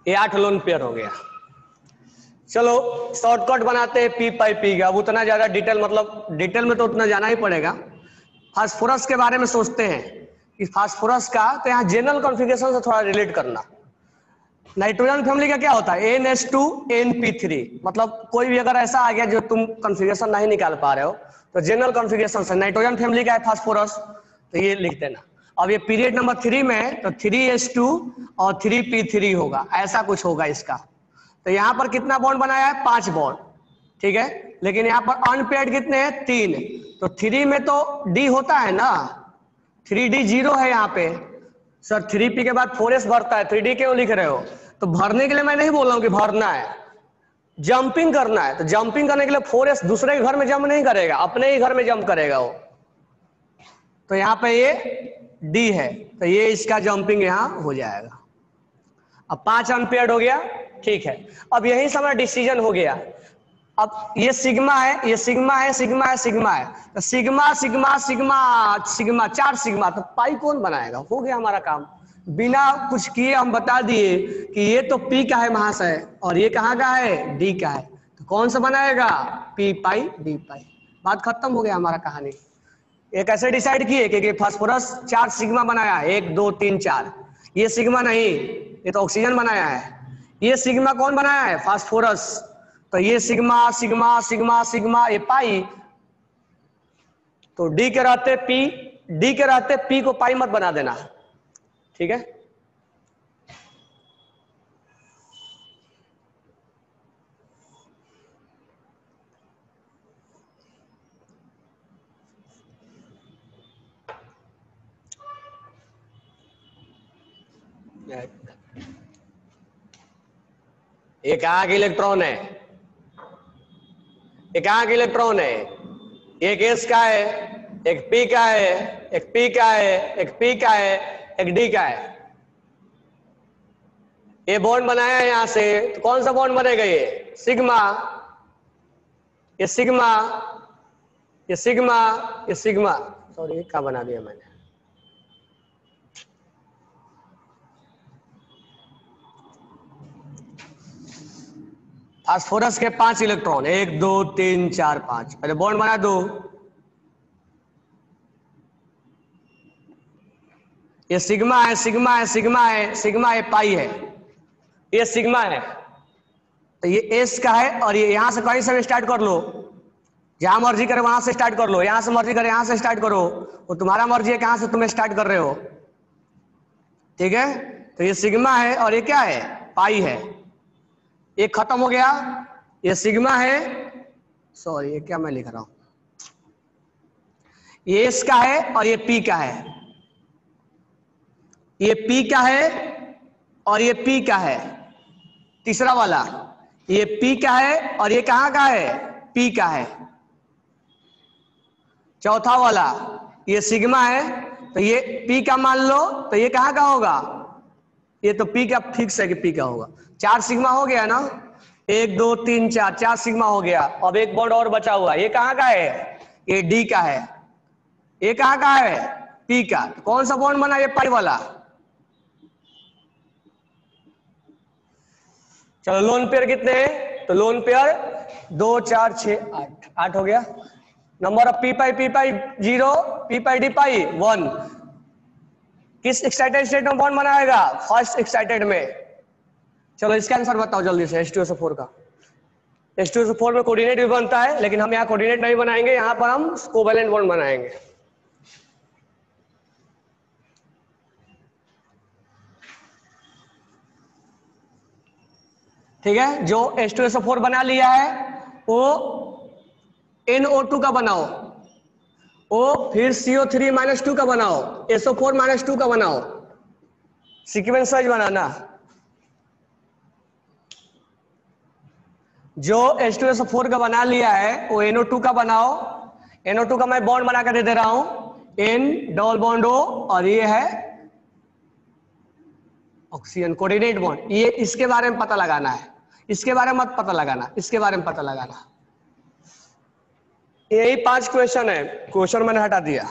ये 8 लोन पेयर हो गया। चलो शॉर्टकट बनाते हैं पी पाई पी का, अब उतना ज्यादा डिटेल, मतलब डिटेल में तो उतना जाना ही पड़ेगा। फास्फोरस के बारे में सोचते हैं कि फास्फोरस का, तो यहाँ जनरल कॉन्फ़िगरेशन से थोड़ा रिलेट करना। नाइट्रोजन फैमिली का क्या होता है, NH2 NP3, मतलब कोई भी अगर ऐसा आ गया जो तुम कॉन्फ़िगरेशन नहीं निकाल पा रहे हो तो जनरल कॉन्फ़िगरेशन से नाइट्रोजन फैमिली का है फास्फोरस, तो ये लिख देना। अब ये पीरियड नंबर 3 में है तो 3H2 और 3P3 होगा, ऐसा कुछ होगा इसका। तो यहाँ पर कितना बॉन्ड बनाया है, 5 बॉन्ड, ठीक है, लेकिन यहाँ पर अनपेयर्ड कितने हैं, 3, तो 3 में तो D होता है ना, 3D 0 है यहाँ पे। सर 3P के बाद 4S भरता है, 3D क्यों लिख रहे हो, तो भरने के लिए मैं नहीं बोल रहा हूँ कि भरना है, जंपिंग करना है, तो जंपिंग करने के लिए 4S दूसरे के घर में जंप नहीं करेगा, अपने ही घर में जंप करेगा वो। तो यहाँ पे ये D है, तो ये इसका जंपिंग यहाँ हो जाएगा। अब 5 अनपेयर्ड हो गया, ठीक है। अब यही से हमारा डिसीजन हो गया। अब ये सिग्मा है, ये सिग्मा है, सिग्मा है, सिग्मा है, तो sigma sigma sigma sigma 4 sigma, तो पाई कौन बनाएगा, हो गया हमारा काम। बिना कुछ किए हम बता दिए कि ये तो पी का है महाशय और ये कहाँ का है, डी का है, तो कौन सा बनाएगा, पी पाई डी पाई, बात खत्म हो गया हमारा कहानी। ये कैसे डिसाइड किए कि फास्फोरस 4 सिग्मा बनाया, 1 2 3 4, ये सिग्मा नहीं, ये तो ऑक्सीजन बनाया है। ये सिग्मा कौन बनाया है, फास्फोरस, तो ये सिग्मा सिग्मा सिग्मा सिग्मा ये पाई, तो डी के रहते पी, डी के रहते पी को पाई मत बना देना, ठीक है। ये कहाँ का इलेक्ट्रॉन है? ये कहाँ का इलेक्ट्रॉन है? एक एस का है, एक पी का है, एक पी का है, एक पी का है, एक डी का है। ये बॉन्ड बनाया है यहां से, तो कौन सा बॉन्ड बनेगा? ये सिग्मा, ये सिग्मा, ये सिग्मा, ये सिग्मा। सॉरी, ये क्या बना दिया मैंने? फास्फोरस के 5 इलेक्ट्रॉन, 1 2 3 4 5। पहले बॉन्ड बना दो। ये सिग्मा है, सिग्मा है, सिग्मा है, सिग्मा है, पाई है, ये सिग्मा है। तो ये एस का है, और ये यहां से कहीं से स्टार्ट कर लो, जहां मर्जी करे वहां से स्टार्ट कर लो, यहां से मर्जी करे यहां से स्टार्ट करो, वो तुम्हारा मर्जी है कहां से तुम स्टार्ट कर रहे हो। ठीक है, तो ये सिग्मा है और ये क्या है? पाई है। ये खत्म हो गया, ये सिग्मा है, सॉरी ये क्या मैं लिख रहा हूं, ये एस का है और ये पी का है, ये पी का है और ये पी का है। तीसरा वाला ये पी का है और ये कहां का है? पी का है। चौथा वाला ये सिग्मा है, तो ये पी का मान लो, तो ये कहां का होगा? ये तो पी का फिक्स है कि पी का होगा। 4 सिग्मा हो गया ना, 1 2 3 4, 4 सिग्मा हो गया। अब एक बॉन्ड और बचा हुआ, ये कहां का है? ये डी का है। ये कहां का है? पी का। तो कौन सा बॉन्ड बना? ये पाई वाला। चलो लोन पेयर कितने हैं? तो लोन पेयर 2 4 6 8, 8 हो गया। Number of p pi 0, p pi d pi 1। किस एक्साइटेड स्टेट में बॉन्ड बनाएगा? फर्स्ट एक्साइटेड में। चलो इसका आंसर बताओ जल्दी से। H2SO4 का, H2SO4 में कोऑर्डिनेट भी बनता है, लेकिन हम यहाँ कोऑर्डिनेट नहीं बनाएंगे, यहाँ पर हम कोवैलेंट बॉन्ड बनाएंगे। ठीक है, जो H2SO4 बना लिया है वो NO2 का बनाओ, ओ फिर CO3-2 का बनाओ, SO4-2 का बनाओ, सीक्वेंस वाइज बनाना। जो H2SO4 का बना लिया है वो NO2 का बनाओ। NO2 का मैं बॉन्ड बना कर दे रहा हूं, N डबल बॉन्ड O, और ये है ऑक्सीजन कोऑर्डिनेट बॉन्ड। ये इसके बारे में पता लगाना है, इसके बारे में मत पता लगाना, इसके बारे में पता लगाना। यही 5 क्वेश्चन है, क्वेश्चन मैंने हटा दिया।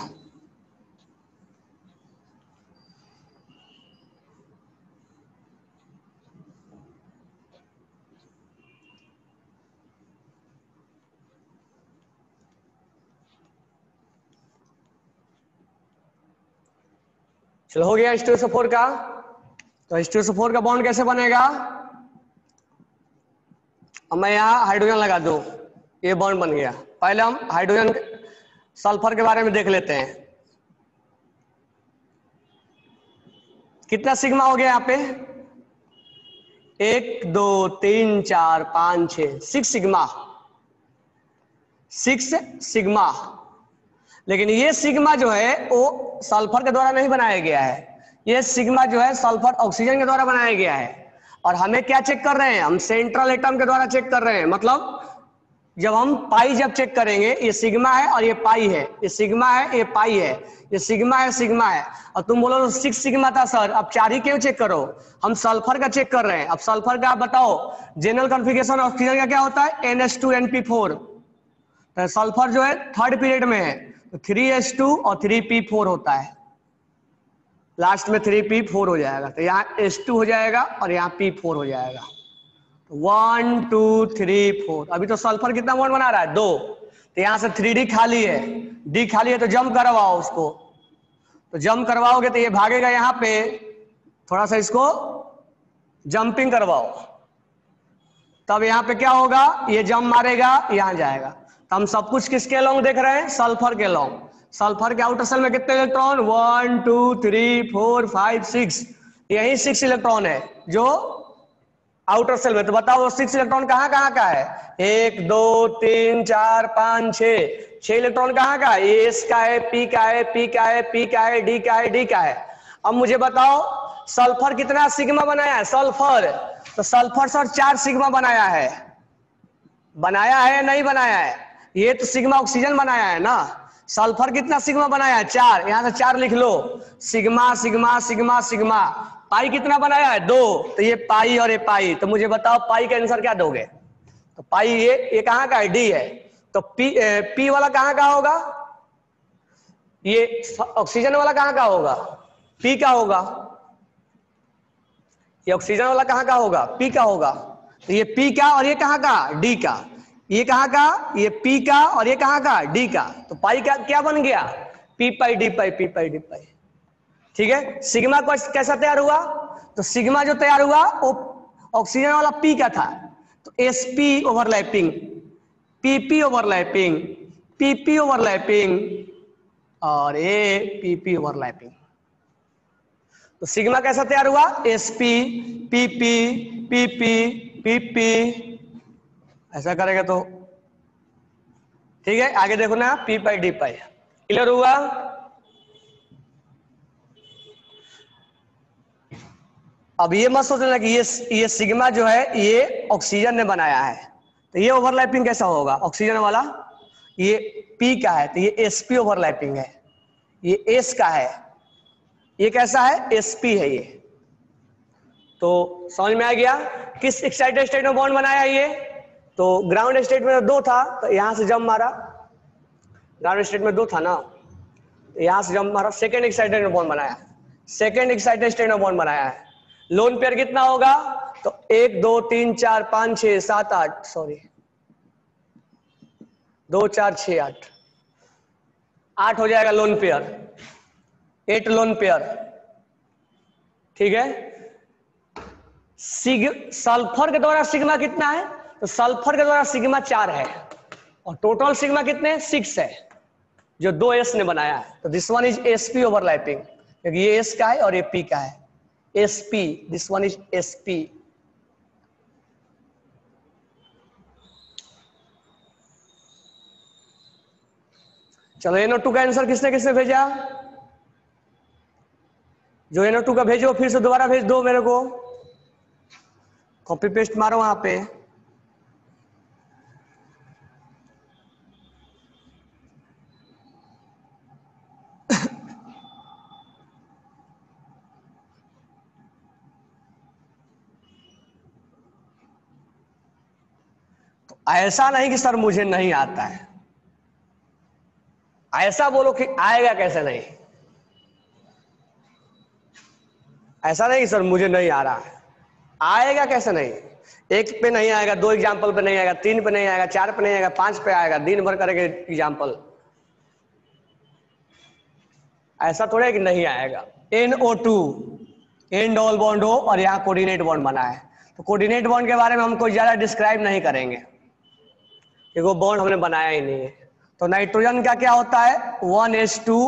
चलो हो गया H2SO4 का। तो H2SO4 का बॉन्ड कैसे बनेगा? अब मैं यहां हाइड्रोजन लगा दूं, ये बॉन्ड बन गया। पहले हम हाइड्रोजन सल्फर के बारे में देख लेते हैं। कितना सिग्मा हो गया यहाँ पे? 1 2 3 4 5 6, 6 सिग्मा, 6 सिग्मा। लेकिन ये सिग्मा जो है वो सल्फर के द्वारा नहीं बनाया गया है, ये सिग्मा जो है सल्फर ऑक्सीजन के द्वारा बनाया गया है। और हमें क्या चेक कर रहे हैं? हम सेंट्रल एटम के द्वारा चेक कर रहे हैं। मतलब जब हम पाई जब चेक करेंगे, ये सिग्मा है और ये पाई है, ये सिग्मा है ये पाई है, ये सिग्मा है सिग्मा है। और तुम बोलो 6 सिग्मा था सर, अब 4 ही क्यों चेक करो? हम सल्फर का चेक कर रहे हैं। अब सल्फर का आप बताओ जनरल कॉन्फ़िगरेशन ऑक्सीजन का क्या होता है? NH2NP4। तो सल्फर जो है 3rd पीरियड में है, तो 3H2 और 3P4 होता है, लास्ट में 3P4 हो जाएगा। तो यहाँ H2 हो जाएगा और यहाँ P4 हो जाएगा। 1 2 3 4। अभी तो सल्फर कितना बॉन्ड बना रहा है? 2। तो यहाँ से 3D खाली है, D खाली है, तो जंप करवाओ उसको। तो जंप करवाओगे तो ये भागेगा यहाँ पे, थोड़ा सा इसको जंपिंग करवाओ, तब यहाँ पे क्या होगा? ये जंप मारेगा, यहाँ जाएगा। तो हम सब कुछ किसके लॉन्ग देख रहे हैं? सल्फर के लॉन्ग। सल्फर के आउटर सेल में कितने इलेक्ट्रॉन? 1 2 3 4 5 6, यही 6 इलेक्ट्रॉन है जो आउटर सेल में। तो बताओ 6 इलेक्ट्रॉन कहाँ कहाँ का है? 1 2 3 4 5 6 इलेक्ट्रॉन कहाँ का है? एस का है, पी का है, पी का है, पी का है, डी का है, डी का है। अब मुझे बताओ सल्फर कितना सिग्मा बनाया है? सल्फर, तो सल्फर सर 4 सिग्मा बनाया है। बनाया है या नहीं बनाया है? ये तो सिग्मा ऑक्सीजन बनाया है ना। सल्फर कितना सिग्मा बनाया है? 4। यहां से 4 लिख लो। Sigma sigma sigma sigma. Pi कितना बनाया है? 2। तो ये पाई और ये पाई। तो मुझे बताओ पाई का आंसर क्या दोगे? तो पाई ये कहां का है? डी है। तो पी वाला कहां का होगा? ये ऑक्सीजन वाला कहां का होगा? पी का होगा। ये ऑक्सीजन वाला कहां का होगा? पी का होगा। तो ये पी का और ये कहां का? डी का। ये कहां का? ये पी का और ये कहां का? डी का। तो पाई का क्या बन गया? P pi d pi, P pi d पाई। ठीक है। सिग्मा कैसा तैयार हुआ? तो सिग्मा जो तैयार हुआ वो ऑक्सीजन वाला पी का था। तो S P overlapping, PP overlapping, PP overlapping और ए पीपी ओवरलैपिंग। तो सिग्मा कैसा तैयार हुआ? SP PP PP PP. ऐसा करेगा तो ठीक है। आगे देखो ना, पी पाई डी पाई। क्लियर हुआ? अब ये मत सोचना कि ये सिग्मा जो है ये ऑक्सीजन ने बनाया है, तो ये ओवरलैपिंग कैसा होगा? ऑक्सीजन वाला ये पी का है तो ये एसपी ओवरलैपिंग है। ये एस का है, ये कैसा है? एसपी है ये। तो समझ में आ गया किस एक्साइटेड स्टेट में बॉन्ड बनाया ये? तो ग्राउंड स्टेट में 2 था तो यहां से जंप मारा। ग्राउंड स्टेट में 2 था ना, तो यहां से जंप मारा। सेकेंड एक्साइटेड में बॉन्ड बनाया, सेकेंड एक्साइटेड स्टेट में बॉन्ड बनाया है। लोन पेयर कितना होगा? तो 1 2 3 4 5 6 7 8, सॉरी 2 4 6 8, 8 हो जाएगा लोन पेयर, 8 लोन पेयर। ठीक है। सल्फर के द्वारा सिग्मा कितना है? तो सल्फर के द्वारा सिग्मा 4 है और टोटल सिग्मा कितने? 6 है, जो 2 एस ने बनाया है। तो this one is SP overlapping, क्योंकि ये एस का है और ये पी का है। SP, this one is SP. चलो NO2 का आंसर किसने किसने भेजा? जो NO2 का भेजो फिर से दोबारा भेज दो मेरे को। कॉपी पेस्ट मारो वहां पे। तो ऐसा नहीं कि सर मुझे नहीं आता है, ऐसा बोलो कि आएगा कैसे नहीं। ऐसा नहीं कि सर मुझे नहीं आ रहा है, आएगा कैसे नहीं। 1 पे नहीं आएगा, 2 एग्जाम्पल पे नहीं आएगा, 3 पे नहीं आएगा, 4 पे नहीं आएगा, 5 पे आएगा। दिन भर करेंगे एग्जाम्पल, ऐसा थोड़ा है कि नहीं आएगा। NO2 एंड डबल बॉन्ड हो और यहाँ कोऑर्डिनेट बॉन्ड बना है, तो कोऑर्डिनेट बॉन्ड के बारे में हम कोई ज्यादा डिस्क्राइब नहीं करेंगे क्योंकि वो बॉन्ड हमने बनाया ही नहीं है। तो नाइट्रोजन का क्या होता है? 1s2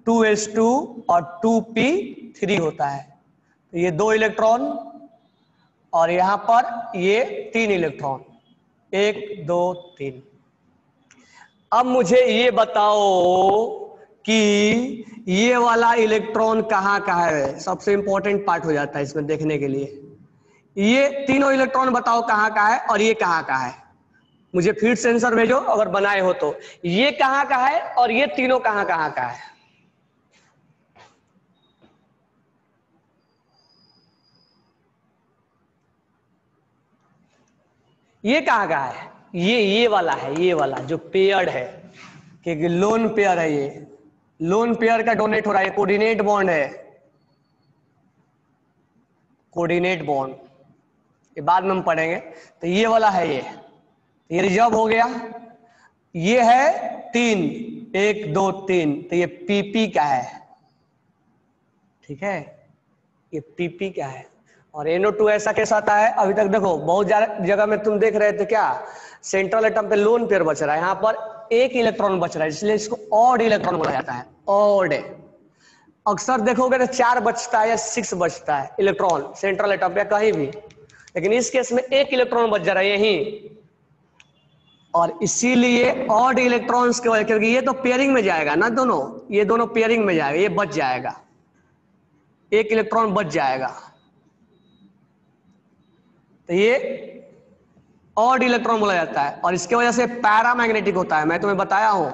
2s2 और 2p3 होता है। तो ये 2 इलेक्ट्रॉन और यहां पर ये 3 इलेक्ट्रॉन, 1 2 3। अब मुझे ये बताओ कि ये वाला इलेक्ट्रॉन कहाँ का है? सबसे इंपॉर्टेंट पार्ट हो जाता है इसमें देखने के लिए। ये तीनों इलेक्ट्रॉन बताओ कहाँ का है और ये कहाँ का है। मुझे फिर से आंसर भेजो अगर बनाए हो तो। ये कहाँ का है और ये तीनों कहाँ कहाँ का है? ये कहाँ का है? ये वाला है, ये वाला जो पेयर्ड है, क्योंकि लोन पेयर है। ये लोन पेयर का डोनेट हो रहा है, कोऑर्डिनेट बॉन्ड है, कोऑर्डिनेट बॉन्ड, ये बाद में हम पढ़ेंगे। तो ये वाला है, ये रिजर्व हो गया। ये है 3, 1 2 3, तो ये पीपी का है। ठीक है, ये पीपी का है। और NO2 ऐसा कैसा आता है? अभी तक देखो बहुत जगह में तुम देख रहे थे क्या, सेंट्रल एटम पे लोन पेयर बच रहा है, यहाँ पर 1 इलेक्ट्रॉन बच रहा है, इसलिए इसको ऑड इलेक्ट्रॉन बोला जाता है। ऑड अक्सर देखोगे तो 4 बचता है या 6 बचता है इलेक्ट्रॉन सेंट्रल एटम पे कहीं भी, लेकिन इस केस में 1 इलेक्ट्रॉन बच जा रहा है यहीं, और इसीलिए ऑड इलेक्ट्रॉन्स के वजह, क्योंकि ये तो पेयरिंग में जाएगा ना, दोनों ये दोनों पेयरिंग में जाएगा, ये बच जाएगा, एक इलेक्ट्रॉन बच जाएगा, तो ये ऑड इलेक्ट्रॉन बोला जाता है, और इसके वजह से पैरामैग्नेटिक होता है। मैं तुम्हें बताया हूं,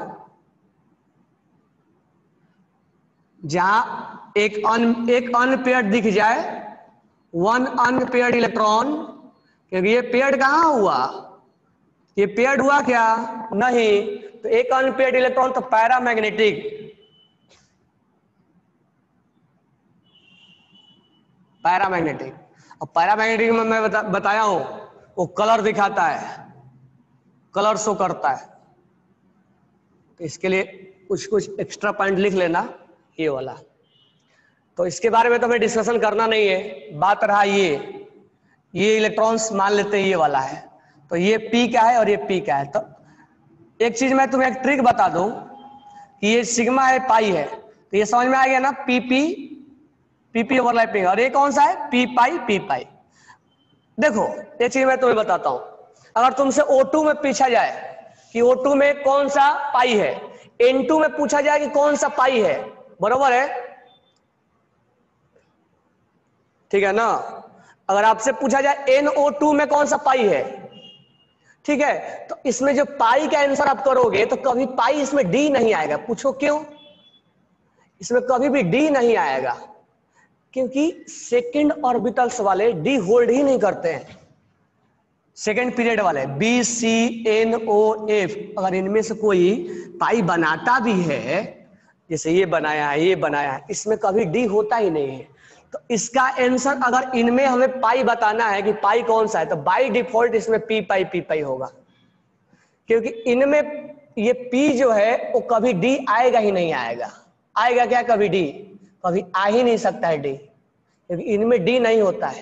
जहां एक अनपेयर्ड दिख जाए, वन अनपेयर्ड इलेक्ट्रॉन, क्योंकि ये पेयर्ड कहां हुआ, ये पेयर्ड हुआ क्या, नहीं, तो एक अनपेयर्ड इलेक्ट्रॉन तो पैरामैग्नेटिक, पैरामैग्नेटिक। और पैरामैग्नेटिक में मैं बताया हूं, वो कलर दिखाता है, कलर शो करता है। तो इसके लिए कुछ कुछ एक्स्ट्रा पॉइंट लिख लेना, ये वाला। तो इसके बारे में तो हमें डिस्कशन करना नहीं है। बात रहा ये इलेक्ट्रॉन्स मान लेते हैं ये वाला है, तो ये पी का है और ये पी का है। तो एक चीज मैं तुम्हें एक ट्रिक बता दूं कि ये सिग्मा है, पाई है, तो ये समझ में आ गया ना, पीपी ओवरलैपिंग, और ये कौन सा है, पी पाई। देखो एक चीज मैं तुम्हें बताता हूं, अगर तुमसे O2 में पूछा जाए कि O2 में कौन सा पाई है, N2 में पूछा जाए कि कौन सा पाई है, बरोबर है, ठीक है ना। अगर आपसे पूछा जाए NO2 में कौन सा पाई है, ठीक है, तो इसमें जो पाई का आंसर आप करोगे तो कभी पाई इसमें डी नहीं आएगा। पूछो क्यों, इसमें कभी भी डी नहीं आएगा, क्योंकि सेकंड ऑर्बिटल्स वाले डी होल्ड ही नहीं करते हैं। सेकंड पीरियड वाले BCNOF, अगर इनमें से कोई पाई बनाता भी है, जैसे ये बनाया है, इसमें कभी डी होता ही नहीं है। तो इसका आंसर अगर इनमें हमें पाई बताना है कि पाई कौन सा है, तो बाय डिफॉल्ट इसमें पी पाई होगा, क्योंकि इनमें ये पी जो है वो कभी डी आएगा ही नहीं आएगा। आएगा क्या कभी डी, कभी आ ही नहीं सकता है डी, क्योंकि इनमें डी नहीं होता है।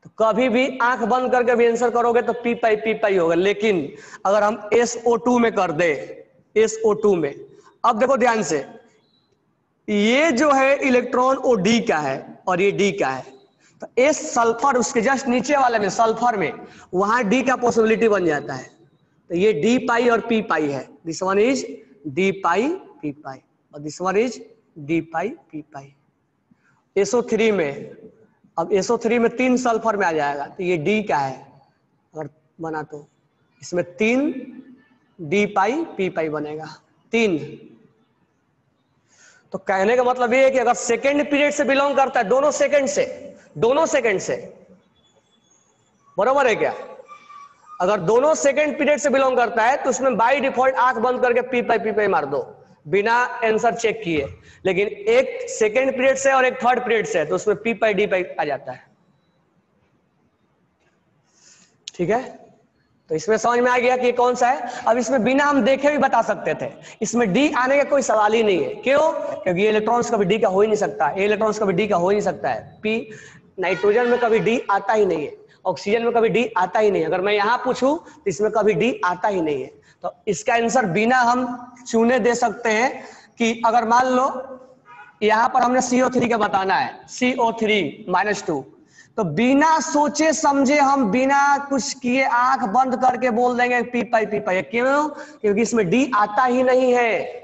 तो कभी भी आंख बंद करके भी आंसर करोगे तो पी पाई होगा। लेकिन अगर हम SO2 में कर दे, SO2 में, अब देखो ध्यान से, ये जो है इलेक्ट्रॉन वो डी का है और ये डी का है, तो S सल्फर उसके जस्ट नीचे वाले में, सल्फर में, वहां डी का पॉसिबिलिटी बन जाता है। तो ये डी पाई और पी पाई है, this one is d pi P pi और this one is d pi P pi. SO3 में, अब SO3 में 3 सल्फर में आ जाएगा, तो ये डी का है, अगर बना तो इसमें 3 डी पाई पी पाई बनेगा, 3। तो कहने का मतलब ये है कि अगर सेकेंड पीरियड से बिलोंग करता है, दोनों सेकंड से, बरोबर है क्या, अगर दोनों सेकंड पीरियड से बिलोंग करता है तो उसमें बाय डिफॉल्ट आंख बंद करके पी पाई मार दो, बिना आंसर चेक किए। लेकिन एक सेकेंड पीरियड से और एक थर्ड पीरियड से, तो उसमें पी पाई डी पाई आ जाता है, ठीक है। तो इसमें समझ में आ गया कि कौन सा है। अब इसमें बिना हम देखे भी बता सकते थे, इसमें डी आने का कोई सवाल ही नहीं है। क्यों, क्योंकि ये इलेक्ट्रॉन्स कभी डी का हो ही नहीं सकता, ये इलेक्ट्रॉन्स कभी डी का हो ही नहीं सकता है। पी नाइट्रोजन में कभी डी आता ही नहीं है, ऑक्सीजन में कभी डी आता ही नहीं है। अगर मैं यहां पूछूं तो इसमें कभी डी आता ही नहीं है। तो इसका आंसर बिना हम चुने दे सकते हैं कि अगर मान लो यहां पर हमने CO3 का बताना है, CO3-2, तो बिना सोचे समझे हम बिना कुछ किए आंख बंद करके बोल देंगे पी पाई। क्यों, क्योंकि इसमें डी आता ही नहीं है,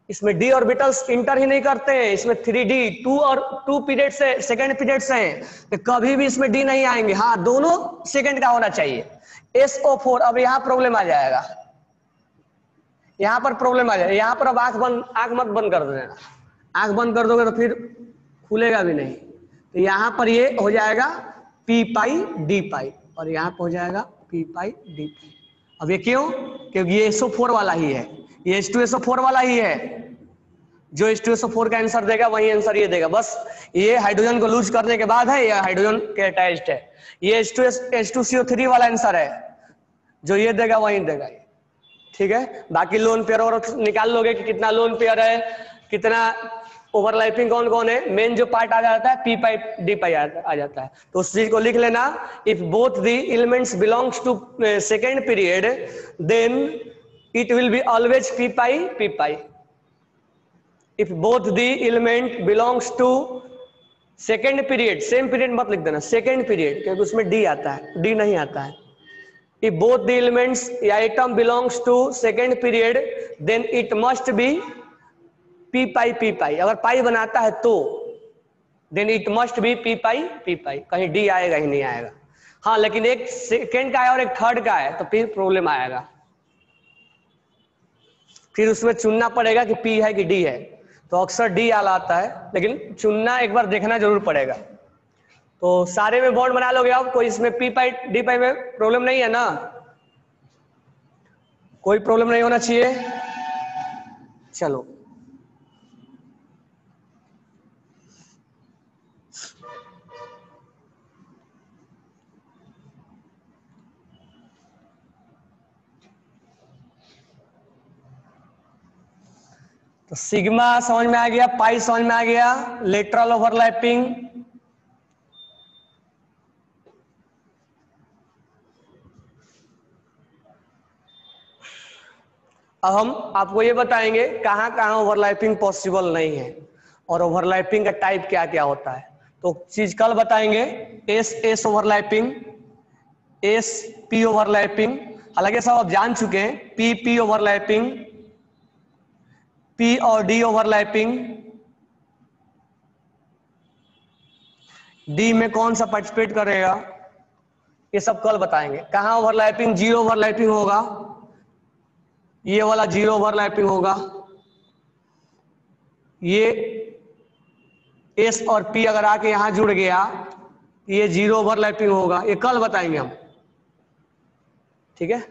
इसमें डी ऑर्बिटल्स इंटर ही नहीं करते हैं। इसमें 3D 2 पीरियड से, सेकेंड पीरियड से हैं, तो कभी भी इसमें डी नहीं आएंगे। हाँ, दोनों सेकेंड का होना चाहिए। SO4, अब यहां प्रॉब्लम आ जाएगा, यहां पर प्रॉब्लम आ जाएगा। यहां पर अब आंख मत बंद कर देना, आंख बंद कर दोगे तो फिर खुलेगा भी नहीं। तो यहां पर ये हो जाएगा पी पाई डी पाई और यहां पर हो जाएगा पी पाई डी पाई। अब ये क्यों, क्योंकि ये SO4 वाला ही है, ये H2SO4 वाला ही है। जो H2SO4 का आंसर देगा वही आंसर ये देगा। बस ये हाइड्रोजन को लूज करने के बाद है, ये हाइड्रोजन के अटैच्ड है। ये H2CO3 वाला आंसर है, जो ये देगा वही देगा, ठीक है। बाकी लोन पेयर और निकाल लोगे कि कितना लोन पेयर है, कितना ओवरलैपिंग कौन कौन है। मेन जो पार्ट आ जाता है पी पाई डी पाई आ जाता है। तो उस चीज को लिख लेना, if both the elements belongs to second period then it will be always P pi. If both the element belongs to second period, same period मत लिख देना, सेकेंड पीरियड, क्योंकि उसमें डी आता है, डी नहीं आता है। इफ बोथ द एलिमेंट्स या item belongs to second period then it must be P pi. अगर पाई बनाता है तो then it must be P pi P pi, कहीं डी आएगा ही नहीं आएगा। हाँ लेकिन एक सेकेंड का है और एक थर्ड का है तो फिर प्रॉब्लम आएगा, फिर उसमें चुनना पड़ेगा कि पी है कि डी है। तो अक्सर डी आला आता है, लेकिन चुनना एक बार देखना जरूर पड़ेगा। तो सारे में बॉन्ड बना लोगे आप, कोई इसमें पी पाई डी पाई में प्रॉब्लम नहीं है ना, कोई प्रॉब्लम नहीं होना चाहिए। चलो तो सिग्मा समझ में आ गया, पाई समझ में आ गया, लेटरल ओवरलैपिंग, अब हम आपको ये बताएंगे कहां कहां ओवरलैपिंग पॉसिबल नहीं है और ओवरलैपिंग का टाइप क्या क्या होता है। तो चीज कल बताएंगे, S S overlapping, S P overlapping, हालांकि सब आप जान चुके हैं, पी पी ओवरलैपिंग, पी और डी ओवरलैपिंग, डी में कौन सा पार्टिसिपेट करेगा, ये सब कल बताएंगे। कहां ओवरलैपिंग जीरो ओवरलैपिंग होगा, ये वाला जीरो ओवरलैपिंग होगा, ये एस और पी अगर आके यहां जुड़ गया ये जीरो ओवरलैपिंग होगा, ये कल बताएंगे हम, ठीक है।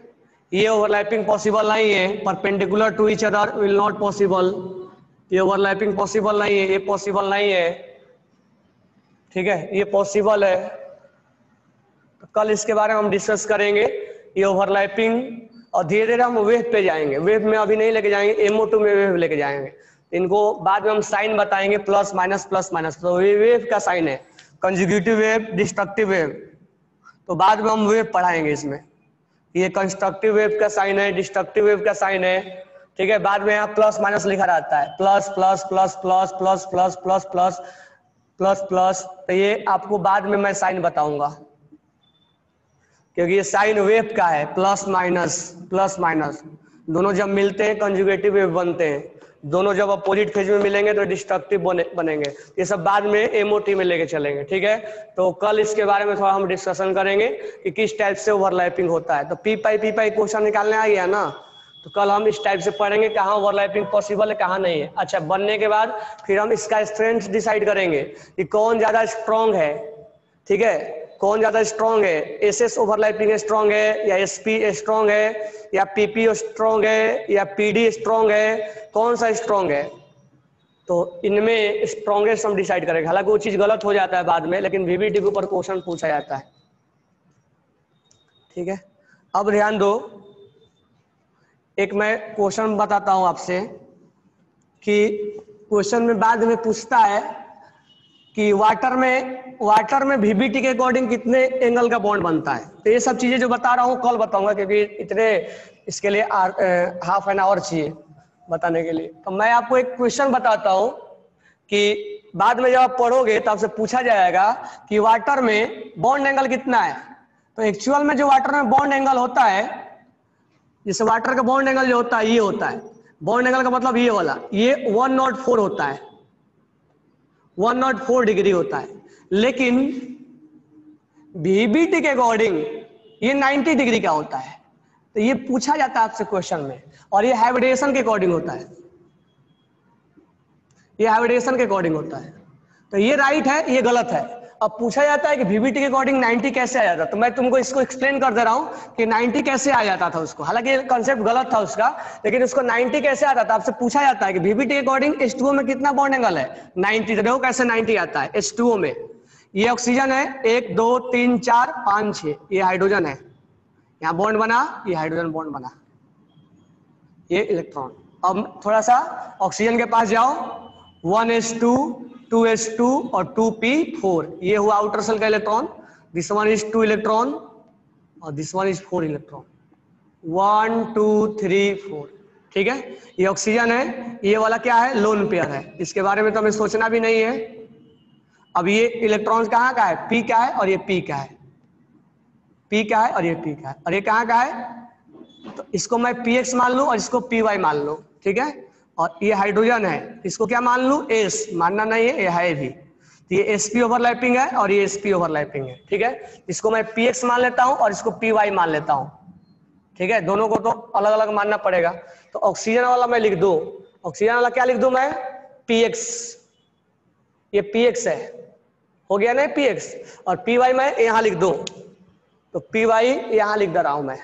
ये ओवरलैपिंग पॉसिबल नहीं है, perpendicular to each other will not possible, ये ओवरलैपिंग पॉसिबल नहीं है, ये पॉसिबल नहीं है, ठीक है, ये पॉसिबल है। तो कल इसके बारे में हम डिस्कस करेंगे, ये ओवरलैपिंग, और धीरे धीरे हम वेव पे जाएंगे, वेव में अभी नहीं लेके जाएंगे, एमओ2 में वेव लेके जाएंगे, इनको बाद में हम साइन बताएंगे, प्लस माइनस। तो ये वेव का साइन है, कंजुगेटिव वेव, डिस्ट्रक्टिव वेव, तो बाद में हम वेव पढ़ाएंगे इसमें, ये कंस्ट्रक्टिव वेव का साइन है, डिस्ट्रक्टिव वेव का साइन है, ठीक है। बाद में यहाँ प्लस माइनस लिखा रहता है, plus plus plus plus plus plus plus plus plus plus, तो ये आपको बाद में मैं साइन बताऊंगा, क्योंकि ये साइन वेव का है, प्लस माइनस दोनों जब मिलते हैं कंजुगेटिव वेव बनते हैं, दोनों जब अपोजिट फेज में मिलेंगे तो डिस्ट्रक्टिव बनेंगे। ये सब बाद में एमओटी में लेके चलेंगे, ठीक है। तो कल इसके बारे में थोड़ा हम डिस्कशन करेंगे कि किस टाइप से ओवरलैपिंग होता है। तो पी पाई क्वेश्चन निकालने आ गया ना, तो कल हम इस टाइप से पढ़ेंगे कहाँ ओवरलैपिंग पॉसिबल है कहाँ नहीं है। अच्छा, बनने के बाद फिर हम इसका स्ट्रेंथ डिसाइड करेंगे कि कौन ज्यादा स्ट्रॉन्ग है, ठीक है, कौन ज्यादा स्ट्रॉन्ग है, एसएस ओवरलैपिंग स्ट्रॉन्ग है या एसपी स्ट्रॉन्ग है या पीपी स्ट्रॉन्ग है या पीडी स्ट्रॉन्ग है, कौन सा स्ट्रॉन्ग है। तो इनमें स्ट्रॉन्गेस्ट हम डिसाइड करेंगे, हालांकि वो चीज गलत हो जाता है बाद में, लेकिन वीवीटी के ऊपर क्वेश्चन पूछा जाता है, ठीक है। अब ध्यान दो, एक मैं क्वेश्चन बताता हूं आपसे कि क्वेश्चन में बाद में पूछता है कि वाटर में वीवीटी के अकॉर्डिंग कितने एंगल का बॉन्ड बनता है। तो ये सब चीजें जो बता रहा हूँ कल बताऊंगा, क्योंकि इतने इसके लिए हाफ एन आवर चाहिए बताने के लिए। तो मैं आपको एक क्वेश्चन बताता हूँ कि बाद में जब आप पढ़ोगे तो आपसे पूछा जाएगा कि वाटर में बॉन्ड एंगल कितना है। तो एक्चुअल में जो वाटर में बॉन्ड एंगल होता है, जैसे वाटर का बॉन्ड एंगल जो होता है ये होता है, बॉन्ड एंगल का मतलब ये वाला, ये 104 होता है, 104 डिग्री होता है, लेकिन वीवीटी के अकॉर्डिंग ये 90 डिग्री का होता है। तो ये पूछा जाता है आपसे क्वेश्चन में, और ये हाइब्रिडेशन के अकॉर्डिंग होता है, ये हाइब्रिडेशन के अकॉर्डिंग होता है। तो ये राइट है, ये गलत है। अब पूछा जाता है कि वीवीटी के अकॉर्डिंग 90 कैसे आ जाता, तो मैं तुमको इसको एक्सप्लेन कर दे रहा हूं कि 90 कैसे आ जाता था उसको, हालांकि कंसेप्ट गलत था उसका, लेकिन उसको 90 कैसे आता था। आपसे पूछा जाता है कि वीवीटी के अकॉर्डिंग H2O में कितना बॉन्ड एंगल है, 90। देखो कैसे 90 आता है। H2O में ये ऑक्सीजन है, 1 2 3 4 5 6, ये हाइड्रोजन है, यहाँ बॉन्ड बना, ये हाइड्रोजन बॉन्ड बना, ये इलेक्ट्रॉन। अब थोड़ा सा ऑक्सीजन के पास जाओ, 1s2 2s2 और 2p4, ये हुआ आउटर सेल का electron, this one is 2 electron और दिस वन इज 4 इलेक्ट्रॉन, 1 2 3 4, ठीक है। ये ऑक्सीजन है, ये वाला क्या है, लोन पेयर है, इसके बारे में तो हमें सोचना भी नहीं है। अब ये इलेक्ट्रॉन कहाँ का है, p का है और ये p का है, p का है और ये p का है, और ये कहाँ का है, तो इसको मैं px मान लूं और इसको py मान लूं, ठीक है। और ये हाइड्रोजन है, इसको क्या मान लूं, s, मानना नहीं है, ये है भी, तो ये sp ओवरलैपिंग है और ये sp ओवरलैपिंग है, ठीक है। इसको मैं px मान लेता हूं और इसको py मान लेता हूं, ठीक है। दोनों को तो अलग अलग मानना पड़ेगा। तो ऑक्सीजन वाला मैं लिख दूं, ऑक्सीजन वाला क्या लिख दूं मैं, px, ये px है, हो गया ना px, और py मैं यहां लिख दूं, तो py यहां लिख दे रहा हूं मैं,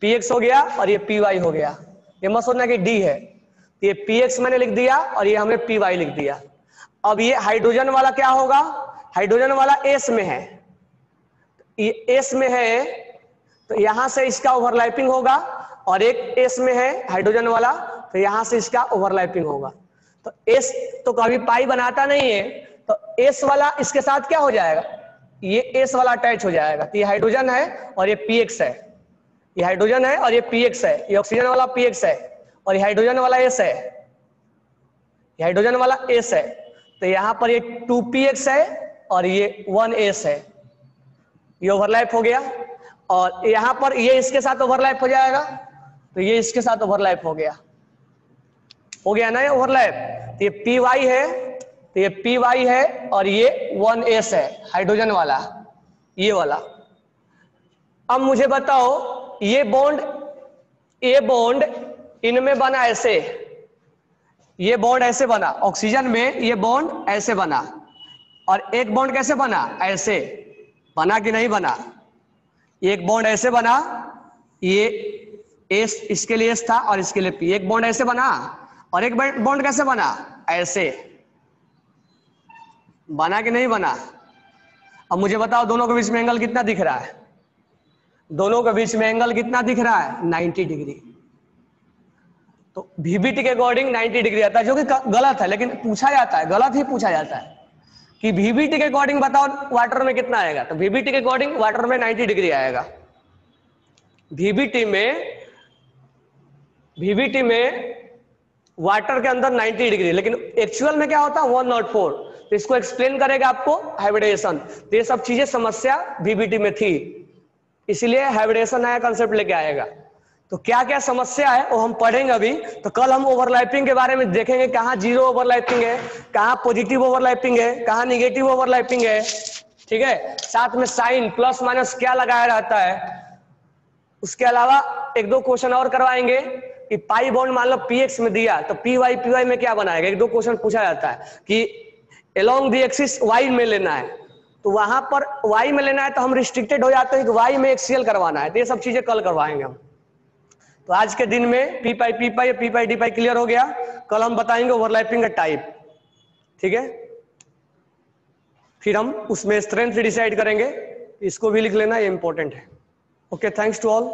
px हो गया और ये py हो गया। ये मत सोचना कि d है, तो ये px मैंने लिख दिया और ये हमें py लिख दिया। अब ये हाइड्रोजन वाला क्या होगा, हाइड्रोजन वाला s में है, ये s में है तो यहां से इसका ओवरलैपिंग होगा, और एक s में है हाइड्रोजन वाला तो यहां से इसका ओवरलैपिंग होगा। तो s तो कभी पाई बनाता नहीं है, तो s वाला इसके साथ क्या हो जाएगा, ये s वाला अटैच हो जाएगा। तो ये हाइड्रोजन है और ये px है, ये हाइड्रोजन है और ये px है, ये ऑक्सीजन वाला px है और ये हाइड्रोजन वाला s है, ये हाइड्रोजन वाला s है। तो यहां पर ये 2px है और ये 1s है, ये ओवरलैप हो गया। और यहां पर ये इसके साथ ओवरलैप हो जाएगा, तो ये इसके साथ ओवरलैप हो गया, हो गया ना ये ओवरलैप। तो ये py है, तो ये py है और ये 1s है हाइड्रोजन वाला, ये वाला। अब मुझे बताओ ये बॉन्ड इनमें बना ऐसे, ये बॉन्ड ऐसे बना, ऑक्सीजन में ये बॉन्ड ऐसे बना, और एक बॉन्ड कैसे बना, ऐसे बना कि नहीं बना, एक बॉन्ड ऐसे बना, ये एस इसके लिए एस था और इसके लिए पी, एक बॉन्ड ऐसे बना, और एक बॉन्ड कैसे बना, ऐसे बना कि नहीं बना। अब मुझे बताओ दोनों के बीच में एंगल कितना दिख रहा है, दोनों के बीच में एंगल कितना दिख रहा है, 90 डिग्री। तो वीबीटी के अकॉर्डिंग 90 डिग्री आता है, जो कि गलत है, लेकिन पूछा जाता है, गलत ही पूछा जाता है कि वीबीटी के अकॉर्डिंग बताओ वाटर में कितना आएगा, तो वीबीटी के अकॉर्डिंग वाटर में 90 डिग्री आएगा। वीबीटी में वाटर के अंदर 90 डिग्री, लेकिन एक्चुअल में क्या होता है 104। तो इसको एक्सप्लेन करेगा आपको हाइब्रिडेशन। तो ये सब चीजें समस्या वीबीटी में थी, इसलिए हाइब्रिडेशन नया कंसेप्ट लेके आएगा। तो क्या क्या समस्या है वो हम पढ़ेंगे अभी। तो कल हम ओवरलैपिंग के बारे में देखेंगे, कहाँ जीरो ओवरलैपिंग है, कहाँ पॉजिटिव ओवरलैपिंग है, कहाँ निगेटिव ओवरलैपिंग है, ठीक है। साथ में साइन प्लस माइनस क्या लगाया रहता है। उसके अलावा एक दो क्वेश्चन और करवाएंगे कि पाई बॉन्ड मान लो px में दिया तो py में क्या बनाएगा, एक दो क्वेश्चन पूछा जाता है कि अलोंग द एक्सिस y में लेना है, तो वहां पर y में लेना है तो हम रिस्ट्रिक्टेड हो जाते हैं कि y में एक्सियल करवाना है। तो ये सब चीजें कल करवाएंगे हम। तो आज के दिन में पी पाई डी पाई क्लियर हो गया। कल हम बताएंगे ओवरलैपिंग का टाइप, ठीक है। फिर हम उसमें स्ट्रेंथ डिसाइड करेंगे, इसको भी लिख लेना, ये इंपॉर्टेंट है। Okay, thanks to all.